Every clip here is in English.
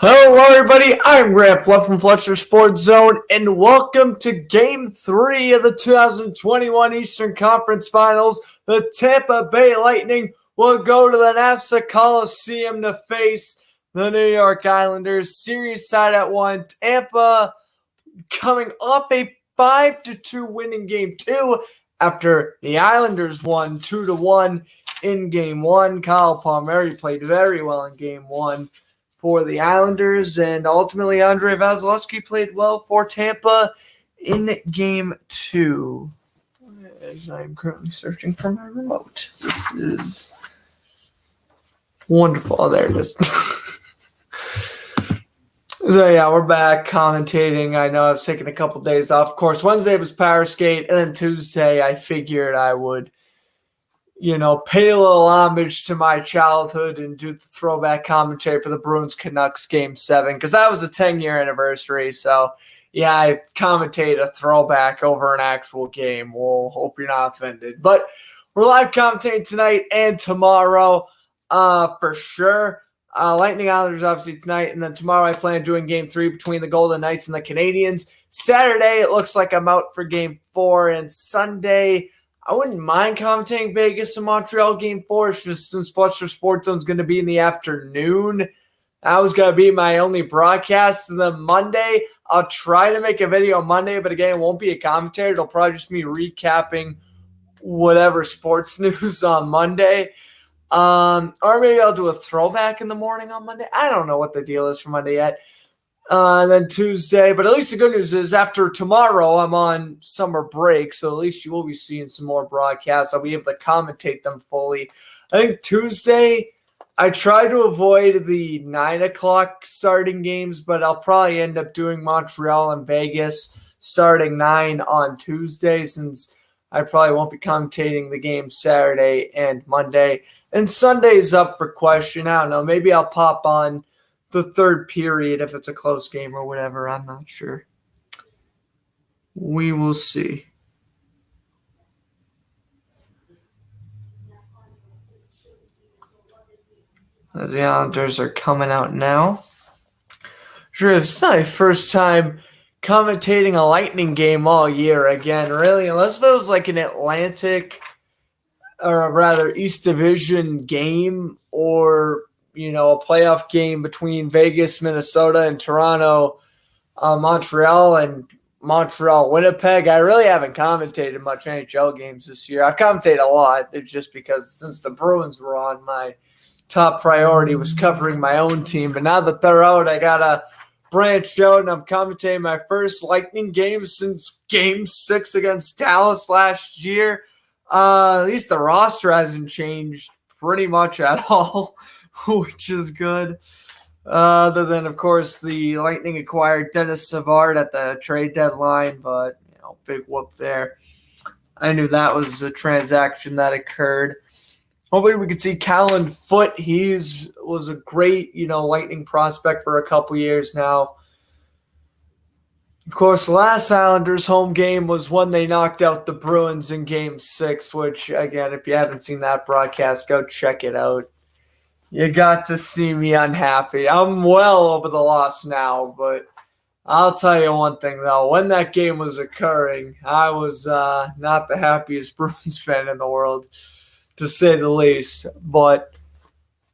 Hello, everybody. I'm Grant Fluff from Fletcher Sports Zone, and welcome to Game 3 of the 2021 Eastern Conference Finals. The Tampa Bay Lightning will go to the NASA Coliseum to face the New York Islanders. Series tied at 1. Tampa coming off a 5-2 win in Game 2 after the Islanders won 2-1 in Game 1. Kyle Palmieri played very well in Game 1 for the Islanders, and ultimately Andrei Vasilevsky played well for Tampa in Game 2. As I'm currently searching for my remote. This is wonderful. Oh, there it is. So, yeah, we're back commentating. I know I've taken a couple days off. Of course, Wednesday was Powerskate, and then Tuesday I figured I would pay a little homage to my childhood and do the throwback commentary for the Bruins Canucks Game 7, because that was the 10-year anniversary. So, yeah, I commentate a throwback over an actual game. We'll hope you're not offended. But we're live commentating tonight and tomorrow for sure. Lightning Islanders obviously tonight, and then tomorrow I plan on doing Game 3 between the Golden Knights and the Canadiens. Saturday, it looks like I'm out for Game 4, and Sunday, I wouldn't mind commentating Vegas and Montreal Game 4, just since Fletcher Sports Zone is going to be in the afternoon. That was going to be my only broadcast. And then Monday, I'll try to make a video Monday, but again, it won't be a commentary. It'll probably just be recapping whatever sports news on Monday. Or maybe I'll do a throwback in the morning on Monday. I don't know what the deal is for Monday yet. Then Tuesday, but at least the good news is after tomorrow, I'm on summer break, so at least you will be seeing some more broadcasts. I'll be able to commentate them fully. I think Tuesday, I try to avoid the 9 o'clock starting games, but I'll probably end up doing Montreal and Vegas starting 9 on Tuesday, since I probably won't be commentating the game Saturday and Monday. And Sunday's up for question. I don't know. Maybe I'll pop on the third period if it's a close game or whatever. I'm not sure. We will see. The Islanders are coming out now. Sure, it's not my first time commentating a Lightning game all year again, really, unless if it was like an Atlantic or rather East Division game, or a playoff game between Vegas, Minnesota, and Toronto, Montreal, and Montreal, Winnipeg. I really haven't commentated much NHL games this year. I've commentated a lot. It's just because since the Bruins were on, my top priority was covering my own team. But now that they're out, I got a branch out, and I'm commentating my first Lightning game since Game 6 against Dallas last year. At least the roster hasn't changed pretty much at all, which is good. Other than, of course, the Lightning acquired Dennis Savard at the trade deadline, but, big whoop there. I knew that was a transaction that occurred. Hopefully we could see Callan Foote. He was a great, Lightning prospect for a couple years now. Of course, the last Islanders home game was when they knocked out the Bruins in Game 6, which, again, if you haven't seen that broadcast, go check it out. You got to see me unhappy. I'm well over the loss now, but I'll tell you one thing, though. When that game was occurring, I was not the happiest Bruins fan in the world, to say the least. But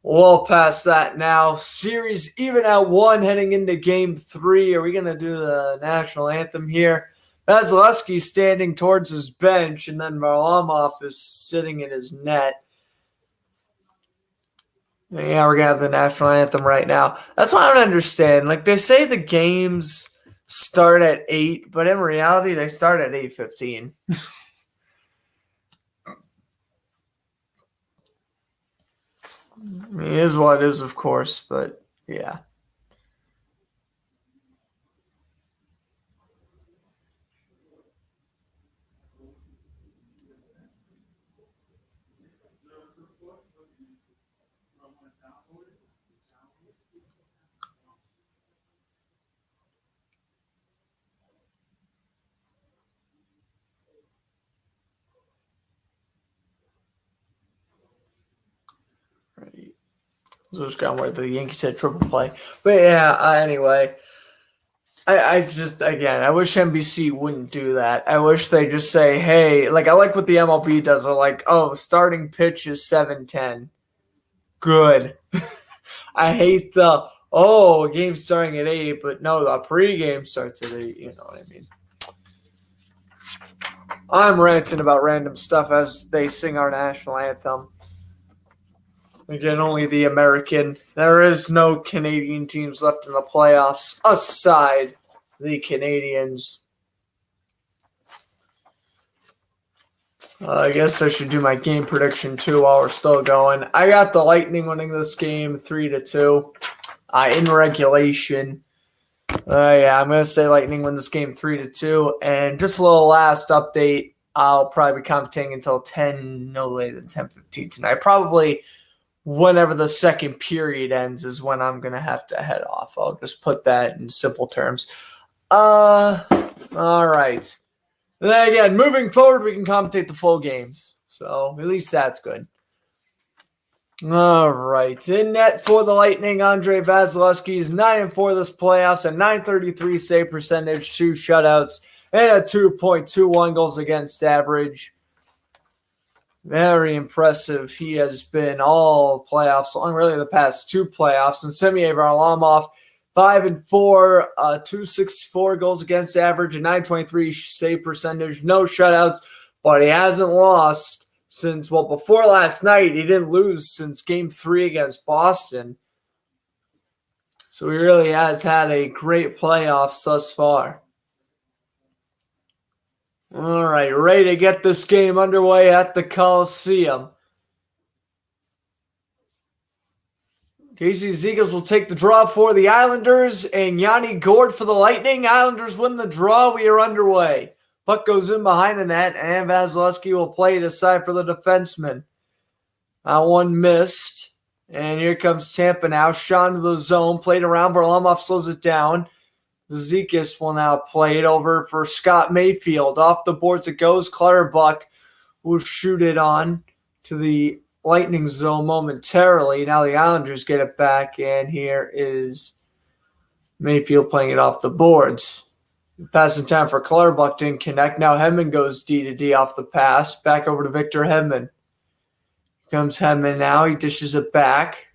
well past that now. Series even at 1 heading into Game 3. Are we going to do the national anthem here? Vasilevsky standing towards his bench, and then Varlamov is sitting in his net. Yeah, we're going to have the national anthem right now. That's what I don't understand. Like, they say the games start at 8, but in reality, they start at 8:15. It is what it is, of course, but yeah. Those kind where the Yankees had triple play. But yeah, anyway. I just, again, I wish NBC wouldn't do that. I wish they just say, hey, like, I like what the MLB does. They're like, oh, starting pitch is 7:10. Good. I hate the, game's starting at 8, but no, the pregame starts at 8. You know what I mean? I'm ranting about random stuff as they sing our national anthem. Again, only the American. There is no Canadian teams left in the playoffs aside the Canadians. I guess I should do my game prediction too while we're still going. I got the Lightning winning this game 3-2 in regulation. I'm going to say Lightning win this game 3-2. And just a little last update. I'll probably be commentating until 10, no later than 10:15 tonight. Probably whenever the second period ends is when I'm going to have to head off. I'll just put that in simple terms. All right. Then again, moving forward, we can commentate the full games. So at least that's good. All right. In net for the Lightning, Andrei Vasilevskiy is 9-4 this playoffs, a .933 save percentage, 2 shutouts, and a 2.21 goals against average. Very impressive. He has been all playoffs long, really the past 2 playoffs. And Semyon Varlamov, 5-4, 2.64 goals against average, a .923 save percentage, no shutouts, but he hasn't lost since, before last night. He didn't lose since Game 3 against Boston. So he really has had a great playoffs thus far. All right, ready to get this game underway at the Coliseum. Casey's Eagles will take the draw for the Islanders, and Yanni Gourde for the Lightning. Islanders win the draw. We are underway. Puck goes in behind the net, and Vasilevskiy will play it aside for the defenseman. That one missed, and here comes Tampa now. Shot into the zone, played around. Varlamov slows it down. Zekis will now play it over for Scott Mayfield. Off the boards it goes. Clutterbuck will shoot it on to the Lightning zone momentarily. Now the Islanders get it back, and here is Mayfield playing it off the boards. Passing time for Clutterbuck, didn't connect. Now Hedman goes D-to-D off the pass. Back over to Victor Hedman. Here comes Hedman now. He dishes it back.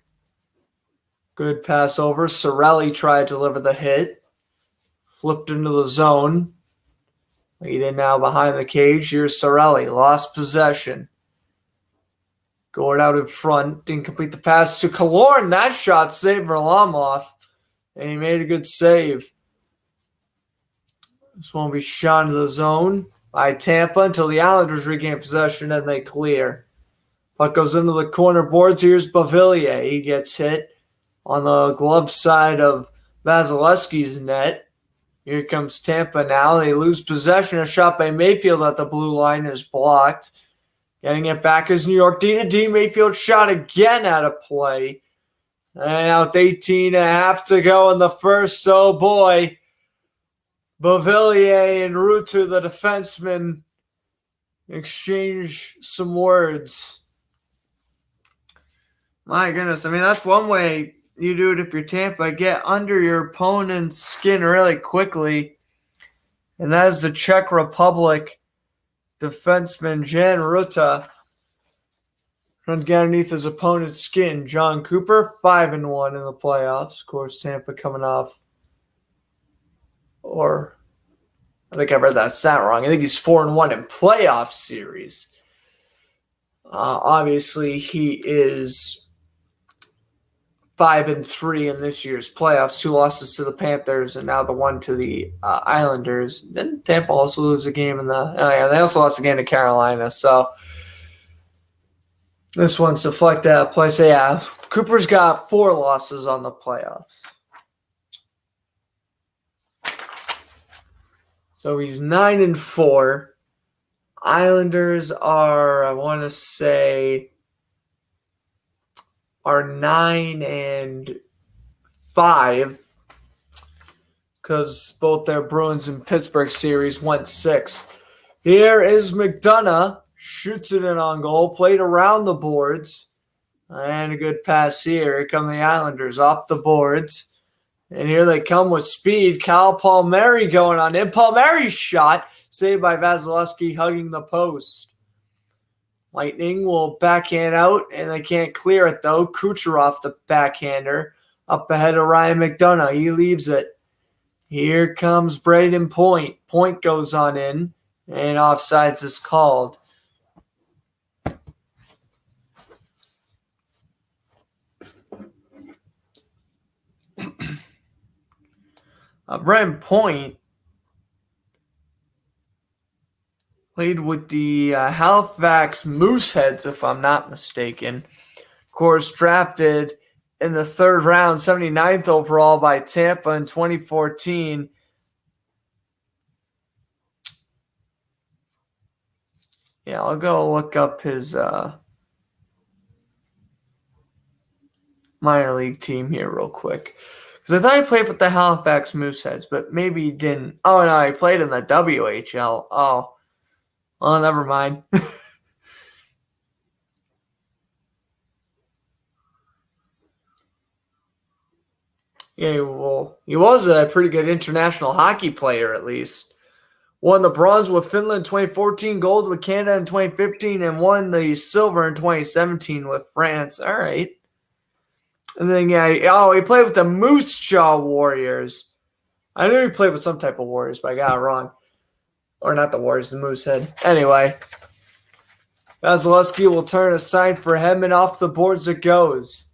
Good pass over. Cirelli tried to deliver the hit. Flipped into the zone. Lead in now behind the cage. Here's Cirelli. Lost possession. Gourde out in front. Didn't complete the pass to Killorn. That shot saved Varlamov. And he made a good save. This one will be shot into the zone by Tampa until the Islanders regain possession and they clear. Puck goes into the corner boards. Here's Beauvillier. He gets hit on the glove side of Vasilevskiy's net. Here comes Tampa now. They lose possession. A shot by Mayfield at the blue line is blocked. Getting it back is New York. D-to-D. Mayfield shot again out of play. And out 18.5 to go in the first. Oh, boy. Beauvillier and Ruutu, the defenseman, exchange some words. My goodness. I mean, that's one way you do it if you're Tampa. Get under your opponent's skin really quickly. And that is the Czech Republic defenseman Jan Rutta. Trying to get underneath his opponent's skin. John Cooper, 5-1 in the playoffs. Of course, Tampa coming off. Or, I think I read that stat wrong. I think he's 4-1 in playoff series. Obviously, he is 5-3 in this year's playoffs. 2 losses to the Panthers and now the one to the Islanders. Didn't Tampa also lose a game in the? Oh yeah, they also lost a game to Carolina. So this one's deflected out of play. So yeah, Cooper's got 4 losses on the playoffs. So he's 9-4. Islanders are, I want to say, are 9-5 because both their Bruins and Pittsburgh series went 6. Here is McDonough. Shoots it in on goal. Played around the boards. And a good pass here. Here come the Islanders off the boards. And here they come with speed. Kyle Palmieri going on in. Palmieri's shot saved by Vasilevsky hugging the post. Lightning will backhand out, and they can't clear it, though. Kucherov, the backhander, up ahead of Ryan McDonough. He leaves it. Here comes Braden Point. Point goes on in, and offsides is called. Braden Point played with the Halifax Mooseheads, if I'm not mistaken. Of course, drafted in the third round, 79th overall by Tampa in 2014. Yeah, I'll go look up his minor league team here real quick. Because I thought he played with the Halifax Mooseheads, but maybe he didn't. Oh, no, he played in the WHL. Oh, well, never mind. Yeah, well, he was a pretty good international hockey player, at least. Won the bronze with Finland in 2014, gold with Canada in 2015, and won the silver in 2017 with France. All right. And then, he played with the Moose Jaw Warriors. I knew he played with some type of Warriors, but I got it wrong. Or not the Warriors, the Moosehead. Anyway, Vasilevsky will turn aside for Hedman. Off the boards it goes.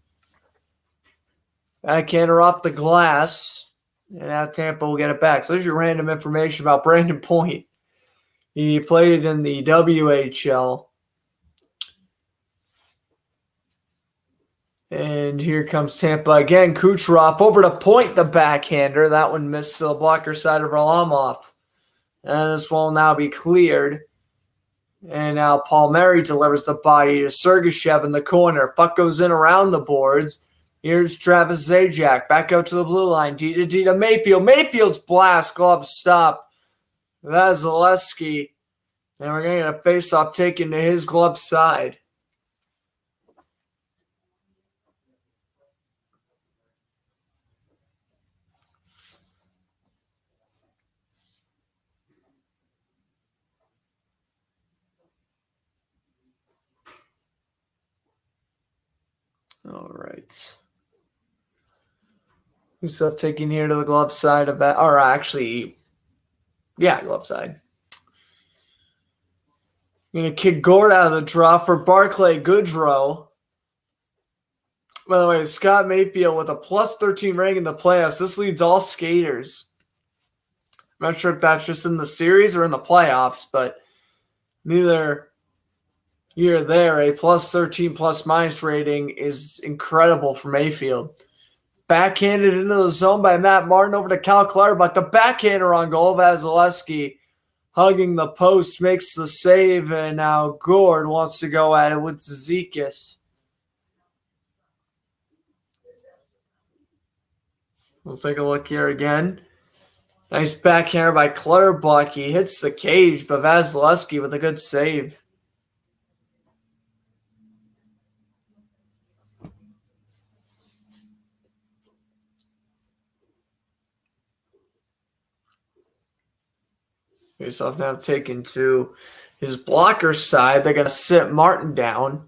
Backhander off the glass. And now Tampa will get it back. So there's your random information about Brandon Point. He played in the WHL. And here comes Tampa again. Kucherov over to Point, the backhander. That one missed to the blocker side of Varlamov. And this will now be cleared. And now Palmieri delivers the body to Sergachev in the corner. Puck goes in around the boards. Here's Travis Zajac. Back out to the blue line. D to Mayfield. Mayfield's blast. Glove stop. Vasilevsky. And we're going to get a face-off taken to his glove side. All right. Yusuf taking here to the glove side of that. Or actually, glove side. Going to kick Gord out of the draw for Barclay Goodrow. By the way, Scott Mayfield with a plus 13 rating in the playoffs. This leads all skaters. I'm not sure if that's just in the series or in the playoffs, but neither here or there, a plus 13 plus minus rating is incredible for Mayfield. Backhanded into the zone by Matt Martin over to Cal Clutterbuck. The backhander on goal. Vasilevsky hugging the post, makes the save, and now Gord wants to go at it with Zizekas. We'll take a look here again. Nice backhander by Clutterbuck. He hits the cage, but Vasilevsky with a good save. Faceoff now taken to his blocker side. They're going to sit Martin down.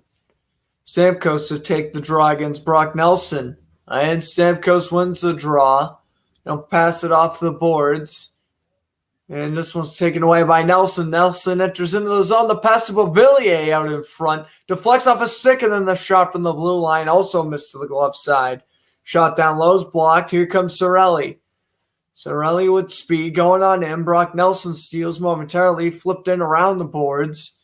Stamkos to take the draw against Brock Nelson. And Stamkos wins the draw. They'll pass it off the boards. And this one's taken away by Nelson. Nelson enters into the zone. The pass to Beauvillier out in front. Deflects off a stick, and then the shot from the blue line also missed to the glove side. Shot down low is blocked. Here comes Cirelli. Cirelli with speed going on in. Brock Nelson steals momentarily. Flipped in around the boards.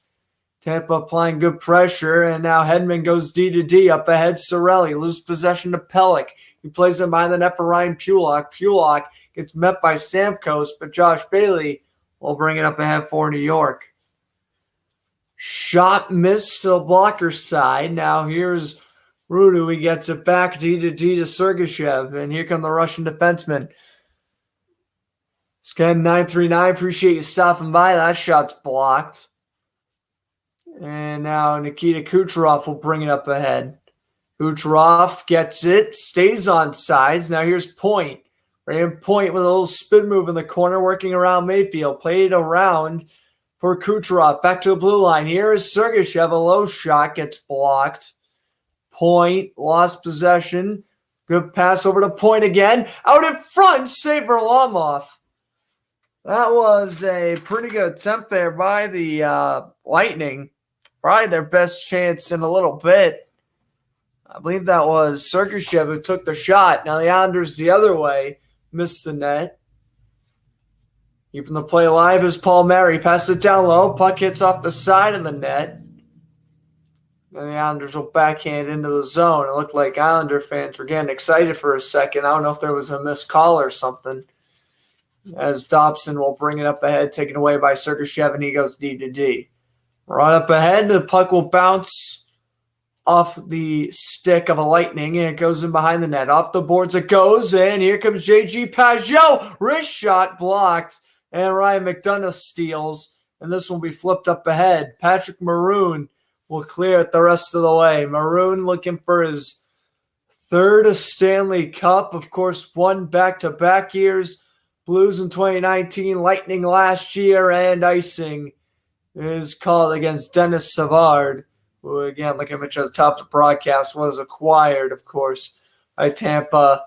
Tampa applying good pressure, and now Hedman goes D to D. Up ahead, Cirelli loses possession to Pelech. He plays it behind the net for Ryan Pulock. Pulock gets met by Stamkos, but Josh Bailey will bring it up ahead for New York. Shot missed to the blocker side. Now here's Rudu. He gets it back D to Sergachev, and here come the Russian defensemen. Scan 939, appreciate you stopping by. That shot's blocked. And now Nikita Kucherov will bring it up ahead. Kucherov gets it, stays on sides. Now here's Point. Brandon Point with a little spin move in the corner, working around Mayfield. Played around for Kucherov. Back to the blue line. Here is Sergachev. A low shot gets blocked. Point lost possession. Good pass over to Point again. Out in front, save Varlamov. That was a pretty good attempt there by the Lightning. Probably their best chance in a little bit. I believe that was Sergachev who took the shot. Now the Islanders the other way. Missed the net. Keeping the play alive is Paul Mary. Passes it down low. Puck hits off the side of the net. And the Islanders will backhand into the zone. It looked like Islander fans were getting excited for a second. I don't know if there was a missed call or something. As Dobson will bring it up ahead, taken away by Sergachev, and he goes D to D. Right up ahead, the puck will bounce off the stick of a Lightning, and it goes in behind the net. Off the boards it goes, and here comes J.G. Pageau. Wrist shot blocked, and Ryan McDonough steals, and this will be flipped up ahead. Patrick Maroon will clear it the rest of the way. Maroon looking for his third Stanley Cup. Of course, won back-to-back years. Blues in 2019, Lightning last year, and icing is called against Dennis Savard, who, again, like I mentioned at the top of the broadcast, was acquired, of course, by Tampa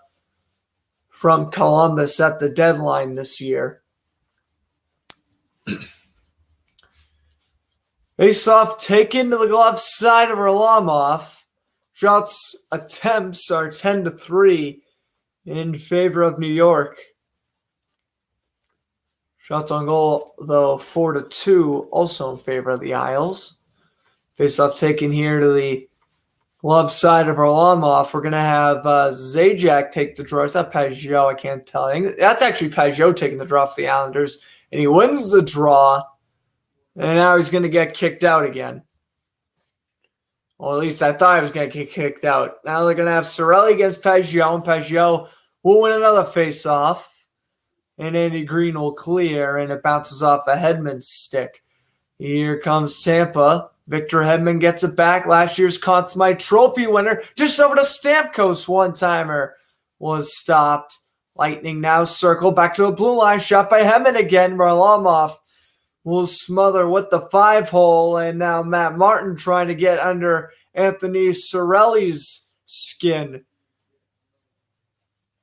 from Columbus at the deadline this year. Face-off taken to the glove side of Varlamov. Shots attempts are 10-3 in favor of New York. Shots on goal, though, 4-2, also in favor of the Isles. Face-off taken here to the glove side of Varlamov. We're going to have Zajac take the draw. Is that Pageau? I can't tell. I think that's actually Pageau taking the draw for the Islanders. And he wins the draw. And now he's going to get kicked out again. Well, at least I thought he was going to get kicked out. Now they're going to have Cirelli against Pageau. And Pageau will win another face-off. And Andy Green will clear, and it bounces off a Hedman stick. Here comes Tampa. Victor Hedman gets it back. Last year's Conn Smythe Trophy winner. Just over to Stamkos, one-timer was stopped. Lightning now circle back to the blue line. Shot by Hedman again. Varlamov will smother with the 5-hole, and now Matt Martin trying to get under Anthony Cirelli's skin.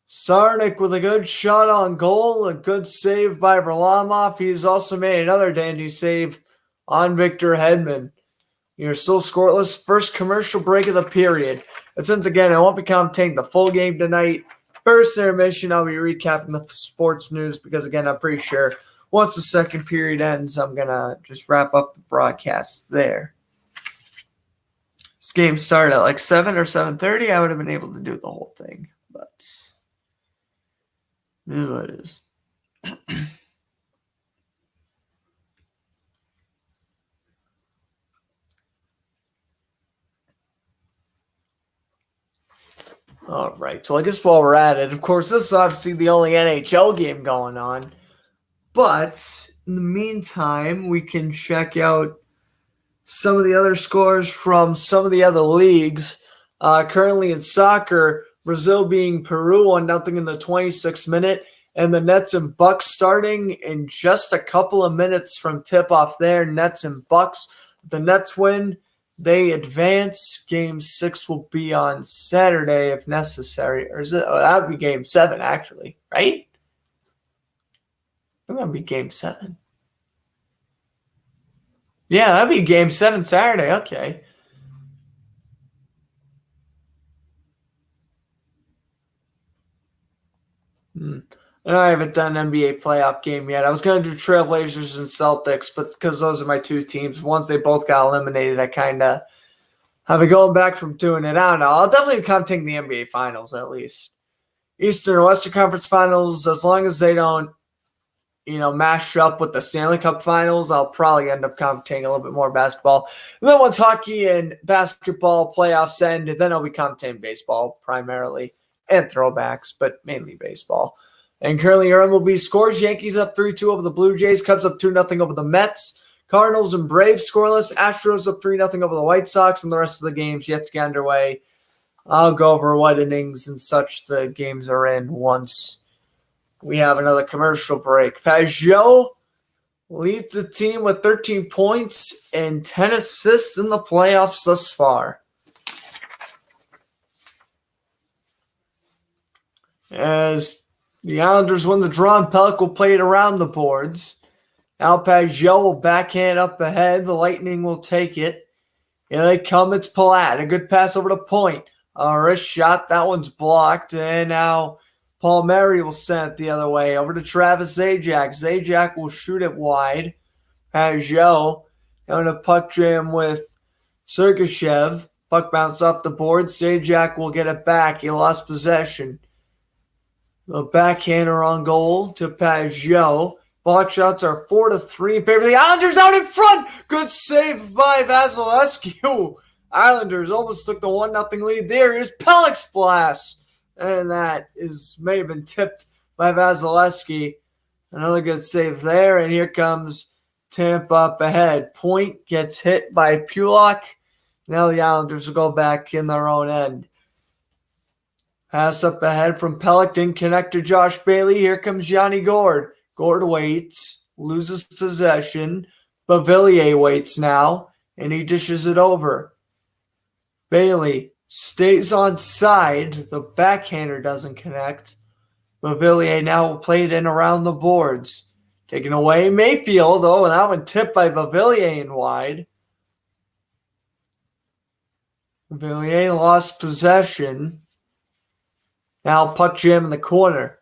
Sarnik with a good shot on goal, a good save by Varlamov. He's also made another dandy save on Victor Hedman. You're still scoreless. First commercial break of the period. And since, again, I won't be commentating the full game tonight, first intermission, I'll be recapping the sports news because, again, I'm pretty sure once the second period ends, I'm going to just wrap up the broadcast there. This game started at like 7 or 7:30. I would have been able to do the whole thing, but it is what it is. All right. So I guess while we're at it, of course, this is obviously the only NHL game going on. But in the meantime, we can check out some of the other scores from some of the other leagues. Currently in soccer, Brazil beating Peru 1-0 in the 26th minute. And the Nets and Bucks starting in just a couple of minutes from tip-off there. Nets and Bucks. The Nets win. They advance. Game 6 will be on Saturday if necessary. Or is it? Oh, that would be Game 7, actually. Right? I think that would be Game 7. Yeah, that would be Game 7 Saturday. Okay. I haven't done an NBA playoff game yet. I was going to do Trailblazers and Celtics, but because those are my two teams, once they both got eliminated, I kind of have been going back from doing it. I don't know. I'll definitely come taking the NBA Finals at least. Eastern or Western Conference Finals, as long as they don't, mash up with the Stanley Cup Finals, I'll probably end up commentating a little bit more basketball. And then once hockey and basketball playoffs end, then I'll be commentating baseball primarily and throwbacks, but mainly baseball. And currently your MLB scores, Yankees up 3-2 over the Blue Jays, Cubs up 2-0 over the Mets, Cardinals and Braves scoreless, Astros up 3-0 over the White Sox, and the rest of the games yet to get underway. I'll go over what innings and such the games are in once we have another commercial break. Pajot leads the team with 13 points and 10 assists in the playoffs thus far. As the Islanders win the draw, and Pelech will play it around the boards. Now Pajot will backhand up ahead. The Lightning will take it. Here they come. It's Palat. A good pass over to Point. A wrist shot. That one's blocked. And now Palmieri will send it the other way. Over to Travis Zajac. Zajac will shoot it wide. Pajot going to puck jam with Sergachev. Puck bounce off the board. Zajac will get it back. He lost possession. The backhander on goal to Pajot. Block shots are 4-3 in favor of the Islanders out in front. Good save by Vasilevskiy. Islanders almost took the 1-0 lead there. Here's Pelech's blast. And that may have been tipped by Vasilevskiy. Another good save there. And here comes Tampa up ahead. Point gets hit by Pulock. Now the Islanders will go back in their own end. Pass up ahead from Pelech, didn't connect to Josh Bailey. Here comes Yanni Gourde. Gourde waits, loses possession. Beauvillier waits now, and he dishes it over. Bailey stays on side. The backhander doesn't connect. Beauvillier now will play it in around the boards. Taken away Mayfield, and that one tipped by Beauvillier in wide. Beauvillier lost possession. Now puck jam in the corner.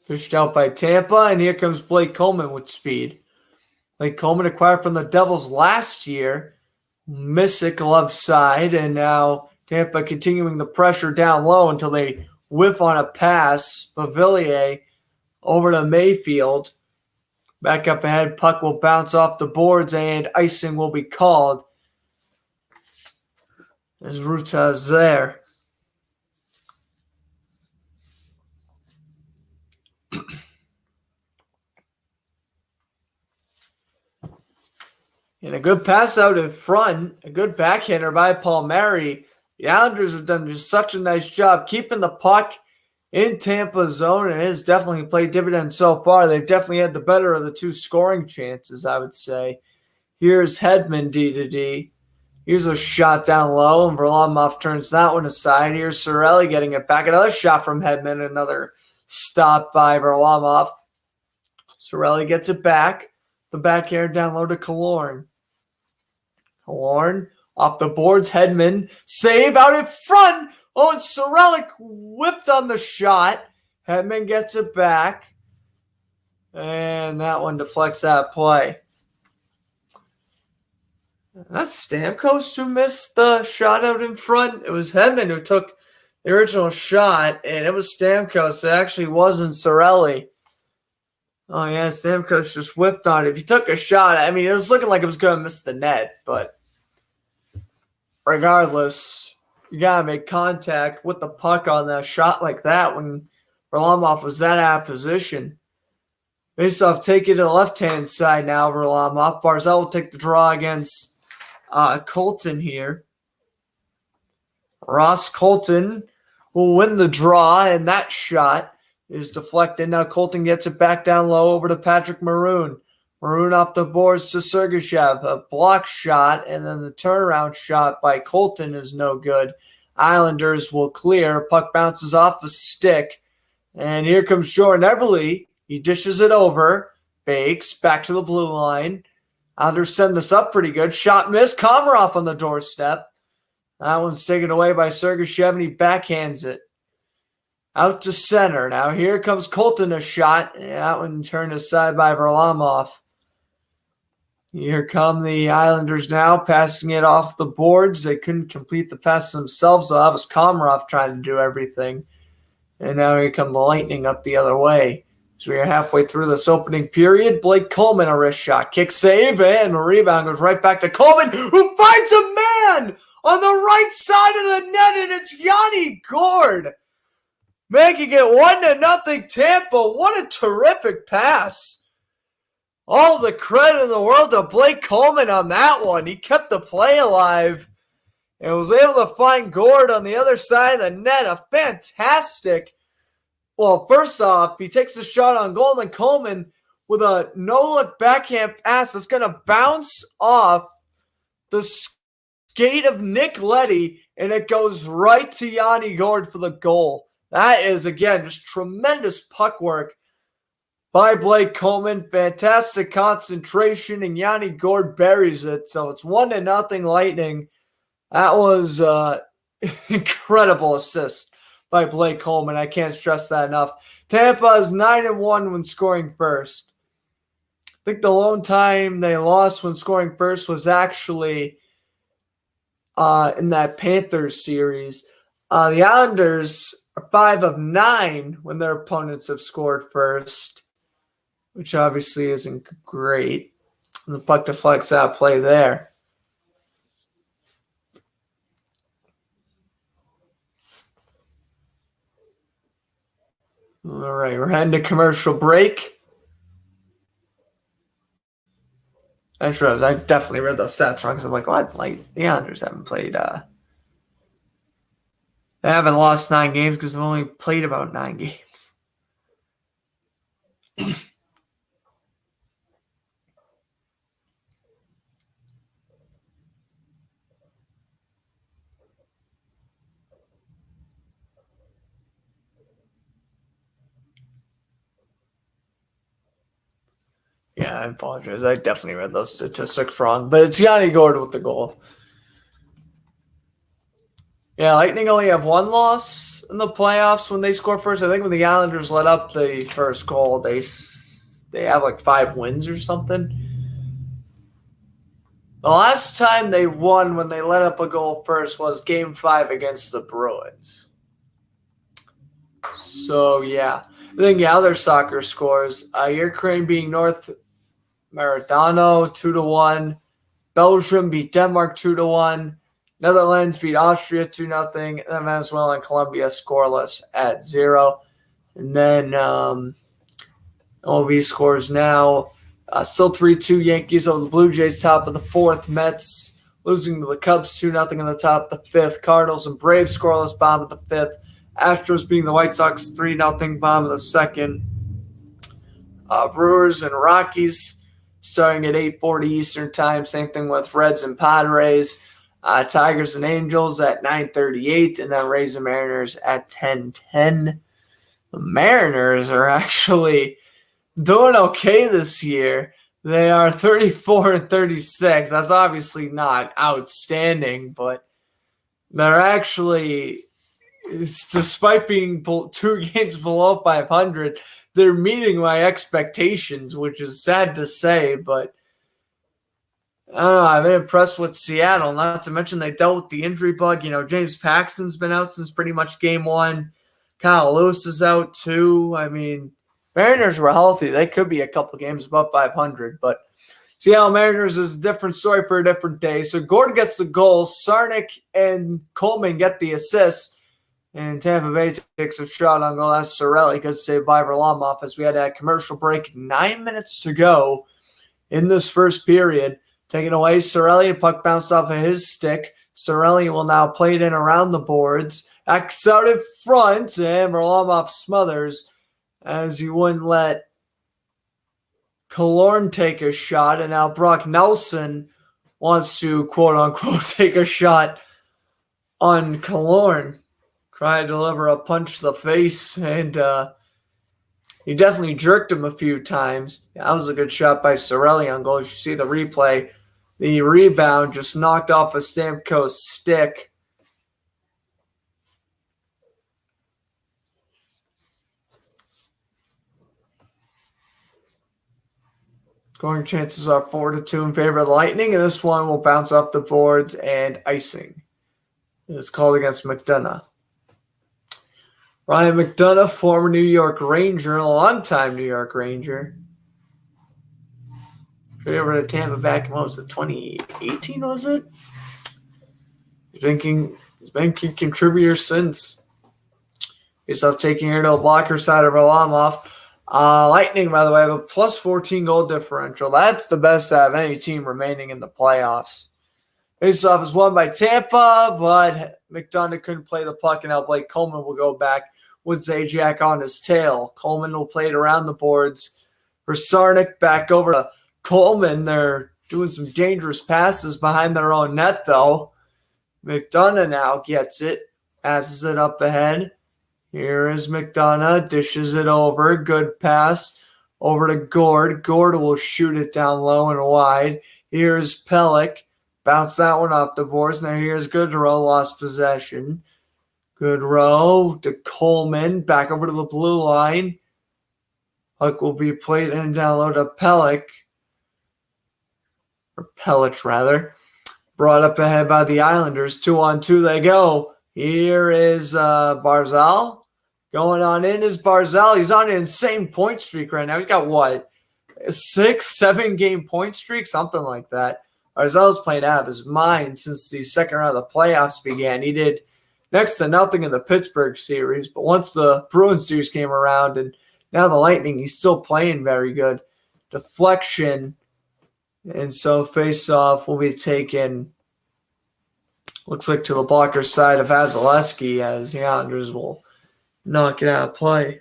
Pushed out by Tampa, and here comes Blake Coleman with speed. Blake Coleman acquired from the Devils last year. Missick left side, and now Tampa continuing the pressure down low until they whiff on a pass. Beauvillier over to Mayfield. Back up ahead, puck will bounce off the boards, and icing will be called. As Ruta is there. And a good pass out in front, a good backhander by Palmieri. The Islanders have done just such a nice job keeping the puck in Tampa's zone, and it has definitely played dividends so far. They've definitely had the better of the two scoring chances, I would say. Here's Hedman D-to-D. Here's a shot down low, and Varlamov turns that one aside. Here's Cirelli getting it back. Another shot from Hedman. Another stop by Varlamov. Cirelli gets it back. The backhand down low to Killorn. Killorn off the boards. Hedman save out in front. Oh, and Cirelli whipped on the shot. Hedman gets it back. And that one deflects that play. That's Stamkos who missed the shot out in front. It was Hedman who took the original shot, and it was Stamkos. It actually wasn't Cirelli. Oh, yeah, Stamkos just whiffed on it. If he took a shot, I mean, it was looking like it was going to miss the net, but regardless, you got to make contact with the puck on that shot like that when Varlamov was that out of position. Faceoff take it to the left-hand side now, Varlamov. Barzal will take the draw against Colton here. Ross Colton will win the draw, and that shot is deflected. Now Colton gets it back down low over to Patrick Maroon. Maroon off the boards to Sergachev. A block shot, and then the turnaround shot by Colton is no good. Islanders will clear. Puck bounces off a stick. And here comes Jordan Eberle. He dishes it over. Bakes back to the blue line. Islanders send this up pretty good. Shot missed. Komarov on the doorstep. That one's taken away by Sergachev, and he backhands it. Out to center. Now here comes Colton, a shot. That one turned aside by Varlamov. Here come the Islanders now, passing it off the boards. They couldn't complete the pass themselves. So that was Komarov trying to do everything. And now here come the Lightning up the other way. So we are halfway through this opening period. Blake Coleman, a wrist shot. Kick save, and the rebound goes right back to Coleman, who finds a man on the right side of the net, and it's Yanni Gourde making it 1-0 Tampa. What a terrific pass. All the credit in the world to Blake Coleman on that one. He kept the play alive and was able to find Gord on the other side of the net. A fantastic. Well, first off, he takes a shot on goal, and Coleman with a no-look backhand pass that's going to bounce off the skate of Nick Leddy, and it goes right to Yanni Gord for the goal. That is, again, just tremendous puck work by Blake Coleman. Fantastic concentration, and Yanni Gord buries it. So it's 1-0 Lightning. That was incredible assist by Blake Coleman. I can't stress that enough. Tampa is 9-1 when scoring first. I think the lone time they lost when scoring first was actually in that Panthers series. The Islanders are 5 of 9 when their opponents have scored first, which obviously isn't great. And the puck deflects out play there. All right, we're heading to commercial break. I definitely read those stats wrong because I'm like, what? Like, the Islanders haven't played. They haven't lost 9 games because they've only played about 9 games. Yeah, I apologize. I definitely read those statistics wrong. But it's Yanni Gord with the goal. Yeah, Lightning only have 1 loss in the playoffs when they score first. I think when the Islanders let up the first goal, they have like 5 wins or something. The last time they won when they let up a goal first was Game 5 against the Bruins. So, yeah. I think, other soccer scores. Ukraine being North Macedonia 2-1. Belgium beat Denmark 2-1. Netherlands beat Austria 2-0. And then Venezuela and Colombia scoreless at 0. And then OV scores now. Still 3-2 Yankees over the Blue Jays, top of the 4th. Mets losing to the Cubs 2-0 in the top of the 5th. Cardinals and Braves scoreless, bottom of the 5th. Astros being the White Sox 3-0, bottom of the 2nd. Brewers and Rockies starting at 8:40 Eastern Time. Same thing with Reds and Padres. Tigers and Angels at 9:38, and then Rays and Mariners at 10:10. The Mariners are actually doing okay this year. They are 34-36. That's obviously not outstanding, but they're actually, despite being 2 games below 500, they're meeting my expectations, which is sad to say, but I don't know. I've been impressed with Seattle, not to mention they dealt with the injury bug. James Paxton's been out since pretty much game 1. Kyle Lewis is out too. I mean, Mariners were healthy. They could be a couple games above 500, but Seattle Mariners is a different story for a different day. So Gordon gets the goal. Sarnik and Coleman get the assists. And Tampa Bay takes a shot on goal. That's Cirelli, gets saved by Varlamov as we had a commercial break. 9 minutes to go in this first period. Taking away Cirelli, puck bounced off of his stick. Cirelli will now play it in around the boards. X out in front, and Varlamov smothers as he wouldn't let Killorn take a shot. And now Brock Nelson wants to, quote-unquote, take a shot on Killorn. Try to deliver a punch to the face, and he definitely jerked him a few times. That was a good shot by Cirelli on goal. You see the replay. The rebound just knocked off a Stamkos stick. Scoring chances are 4-2 in favor of the Lightning, and this one will bounce off the boards and icing. It's called against McDonough. Ryan McDonough, former New York Ranger, a longtime New York Ranger. Straight over to Tampa back in, 2018, was it? He's been a key contributor since. He's up taking her to a blocker side of Varlamov. Lightning, by the way, have a plus 14 goal differential. That's the best out of any team remaining in the playoffs. Faceoff is won by Tampa, but McDonough couldn't play the puck, and now Blake Coleman will go back with Zajac on his tail. Coleman will play it around the boards for Sarnik. Back over to Coleman. They're doing some dangerous passes behind their own net, though. McDonough now gets it, passes it up ahead. Here is McDonough, dishes it over. Good pass over to Gord. Gord will shoot it down low and wide. Here's Pelech. Bounce that one off the boards. Now here's Goodrow, lost possession. Goodrow to Coleman, back over to the blue line. Puck will be played in down low to Pelech. Or Pelech, rather. Brought up ahead by the Islanders. 2-on-2 they go. Here is Barzal. Going on in is Barzal. He's on an insane point streak right now. He's got, what, a 6-7 game point streak? Something like that. Barzal's playing out of his mind since the second round of the playoffs began. He did next to nothing in the Pittsburgh series, but once the Bruins series came around and now the Lightning, he's still playing very good. Deflection, and so face-off will be taken, looks like, to the blocker side of Vasilevsky, as the Islanders will knock it out of play.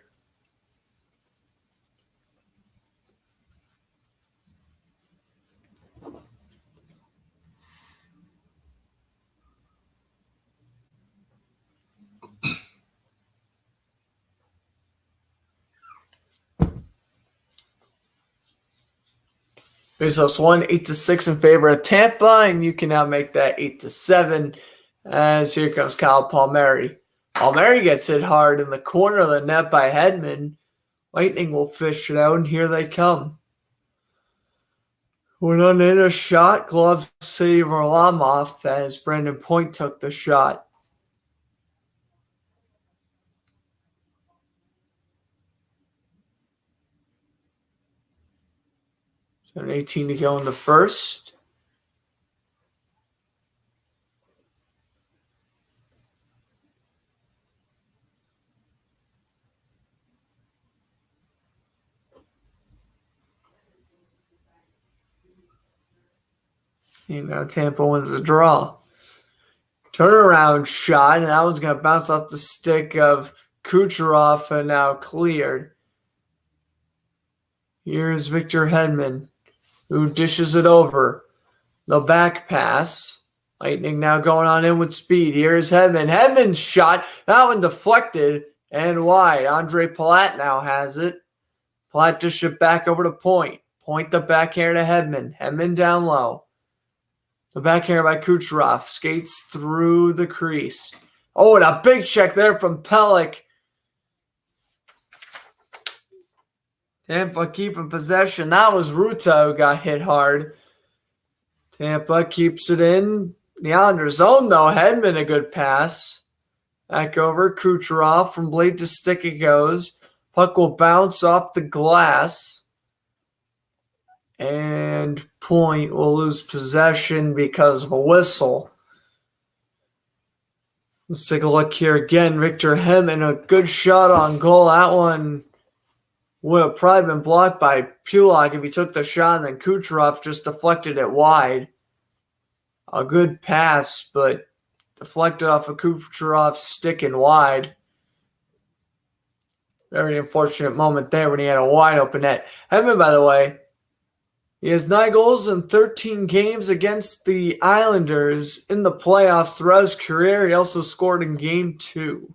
Faceoffs won 8-6 in favor of Tampa, and you can now make that 8-7 as here comes Kyle Palmieri. Palmieri gets hit hard in the corner of the net by Hedman. Lightning will fish it out, and here they come. Went on in a shot. Glove save Varlamov as Brandon Point took the shot. 7:18 to go in the first. And now Tampa wins the draw. Turnaround shot, and that one's going to bounce off the stick of Kucherov and now cleared. Here's Victor Hedman, who dishes it over. The back pass. Lightning now going on in with speed. Here's Hedman. Hedman's shot. That one deflected and wide. Andre Palat now has it. Palat dished it back over to Point. Point the backhand to Hedman. Hedman down low. The backhand by Kucherov. Skates through the crease. Oh, and a big check there from Pelech. Tampa keeping possession. That was Ruta who got hit hard. Tampa keeps it in the Islanders' zone, though. Hedman, a good pass. Back over. Kucherov from blade to stick it goes. Puck will bounce off the glass. And Point will lose possession because of a whistle. Let's take a look here again. Victor Hedman, a good shot on goal. That one would have probably been blocked by Pulock if he took the shot, and then Kucherov just deflected it wide. A good pass, but deflected off of Kucherov's stick and wide. Very unfortunate moment there when he had a wide open net. Hedman, by the way, he has 9 goals in 13 games against the Islanders in the playoffs throughout his career. He also scored in Game 2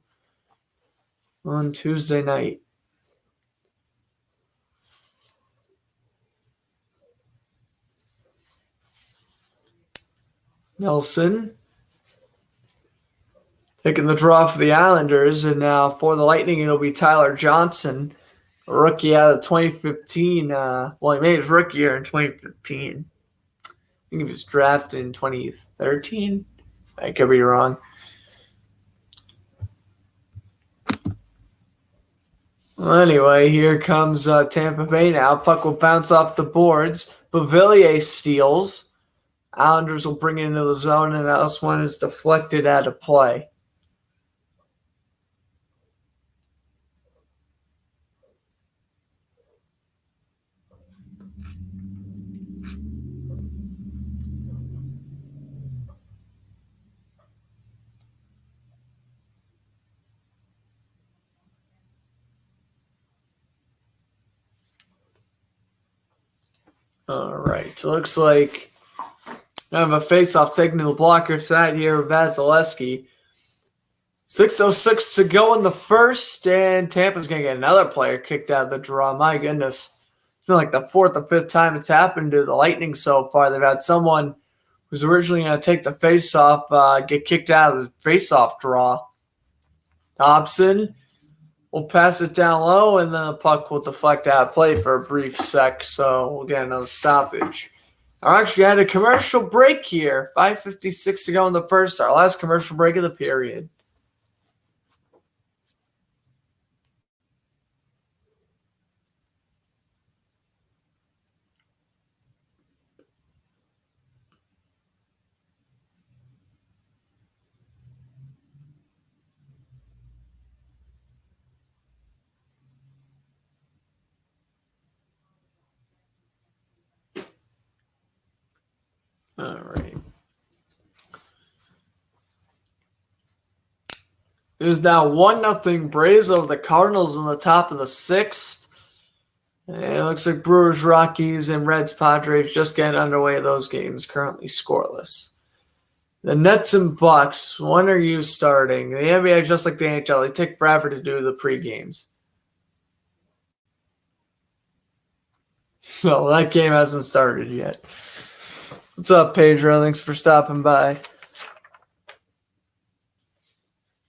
on Tuesday night. Nelson taking the draw for the Islanders, and now for the Lightning it'll be Tyler Johnson, a rookie out of 2015. He made his rookie year in 2015. I think he was drafted in 2013. I could be wrong. Well, anyway, here comes Tampa Bay now. Puck will bounce off the boards. Beauvillier steals. Islanders will bring it into the zone, and this one is deflected out of play. All right. So looks like I have a face-off taking to the blocker side here with Vasilevsky. 6:06 to go in the first, and Tampa's going to get another player kicked out of the draw. My goodness. It's been like the fourth or fifth time it's happened to the Lightning so far. They've had someone who's originally going to take the face-off get kicked out of the face-off draw. Dobson will pass it down low, and then the puck will deflect out of play for a brief sec, so we'll get another stoppage. Our actually had a commercial break here. 5:56 to go in the first, our last commercial break of the period. All right. It is now 1-0 Braves over the Cardinals in the top of the sixth. And it looks like Brewers, Rockies, and Reds, Padres just getting underway. Those games currently scoreless. The Nets and Bucks, when are you starting? The NBA, just like the NHL, they take forever to do the pre-games. No, that game hasn't started yet. What's up, Pedro? Thanks for stopping by.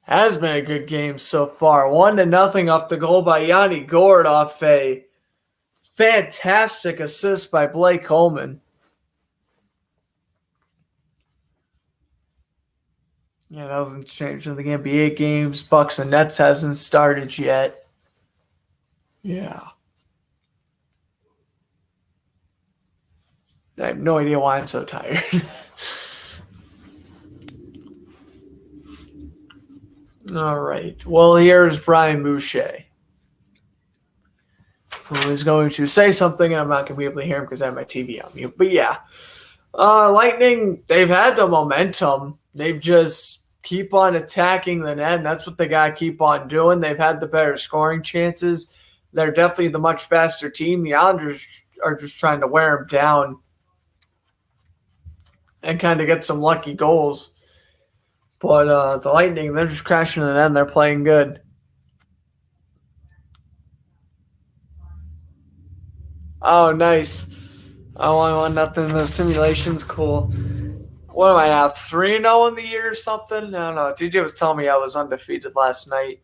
Has been a good game so far. 1-0 off the goal by Yanni Gourde off a fantastic assist by Blake Coleman. Yeah, nothing's changed in the NBA games. Bucks and Nets hasn't started yet. Yeah. I have no idea why I'm so tired. All right. Well, here's Brian Boucher, who is going to say something, and I'm not going to be able to hear him because I have my TV on mute. But yeah, Lightning, they've had the momentum. They've just keep on attacking the net, and that's what they got to keep on doing. They've had the better scoring chances. They're definitely the much faster team. The Islanders are just trying to wear them down and kind of get some lucky goals. But the Lightning, they're just crashing the net, and they're playing good. Oh, nice. Oh, 1-0. The simulation's cool. What am I now, 3-0 in the year or something? I don't know. TJ was telling me I was undefeated last night.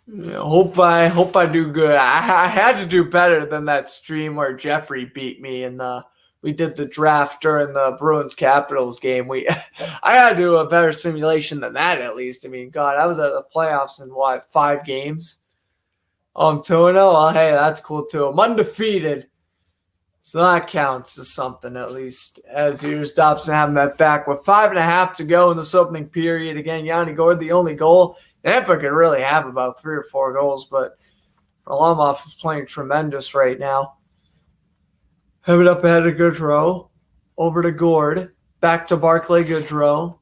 Hope I do good. I had to do better than that stream where Jeffrey beat me and we did the draft during the Bruins Capitals game. I had to do a better simulation than that at least. I mean, God, I was at the playoffs in 5 games. Oh, I'm 2-0. Well, hey, that's cool too. I'm undefeated. So that counts as something at least. As here's Dobson having that back with 5.5 to go in this opening period. Again, Yanni Gourde, the only goal. Tampa could really have about 3 or 4 goals, but Varlamov is playing tremendous right now. Have it up ahead of Goodrow. Over to Gourde. Back to Barclay Goodrow.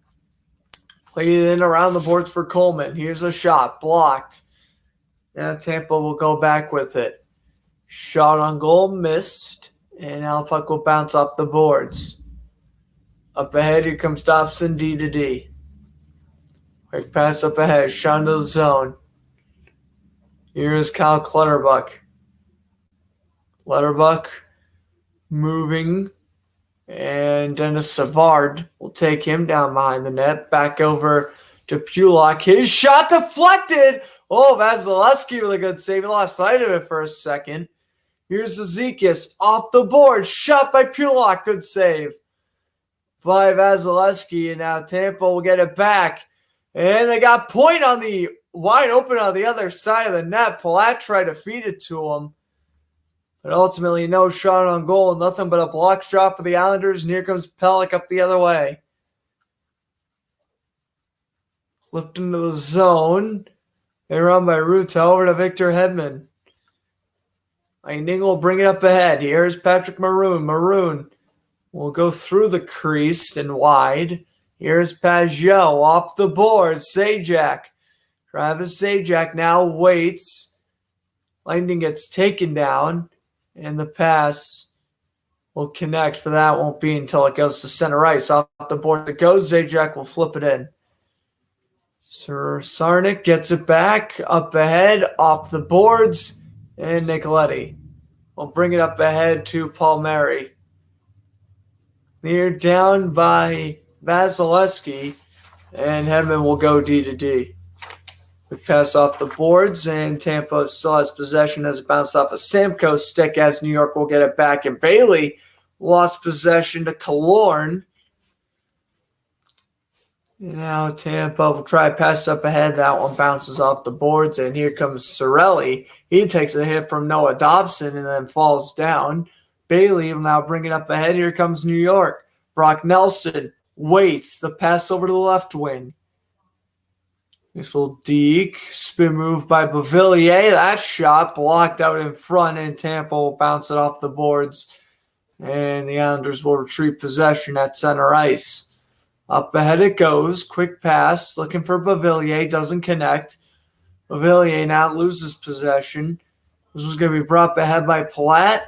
Played it in around the boards for Coleman. Here's a shot. Blocked. Now Tampa will go back with it. Shot on goal. Missed. And now the puck will bounce off the boards. Up ahead, here comes Dobson, D to D. Quick pass up ahead, shot into the zone. Here's Kyle Clutterbuck. Clutterbuck moving. And Dennis Savard will take him down behind the net. Back over to Pulock. His shot deflected. Oh, Vasilevsky, really good save. He lost sight of it for a second. Here's Zizekas off the board. Shot by Pulock. Good save by Vasilevsky. And now Tampa will get it back. And they got point on the wide open on the other side of the net. Palat tried to feed it to him. But ultimately, no shot on goal. Nothing but a block shot for the Islanders. And here comes Pelech up the other way. Flipped into the zone. They run by Ruta over to Victor Hedman. Lightning will bring it up ahead. Here's Patrick Maroon. Maroon will go through the crease and wide. Here's Pajot off the board. Sajak. Travis Sajak now waits. Lightning gets taken down, and the pass will connect, but that won't be until it goes to center ice. Off the board it goes. Zajac will flip it in. Sir Sarnik gets it back, up ahead, off the boards, and Nicoletti will bring it up ahead to Palmieri. Near down by Vasilevsky, and Hedman will go D to D. We pass off the boards, and Tampa still has possession as it bounced off a Stamkos stick as New York will get it back. And Bailey lost possession to Killorn. Now Tampa will try to pass up ahead. That one bounces off the boards, and here comes Cirelli. He takes a hit from Noah Dobson and then falls down. Bailey will now bring it up ahead. Here comes New York. Brock Nelson waits. The pass over to the left wing. Nice little deke. Spin move by Beauvillier. That shot blocked out in front, and Tampa will bounce it off the boards. And the Islanders will retrieve possession at center ice. Up ahead it goes. Quick pass. Looking for Beauvillier. Doesn't connect. Beauvillier now loses possession. This was going to be brought ahead by Palat.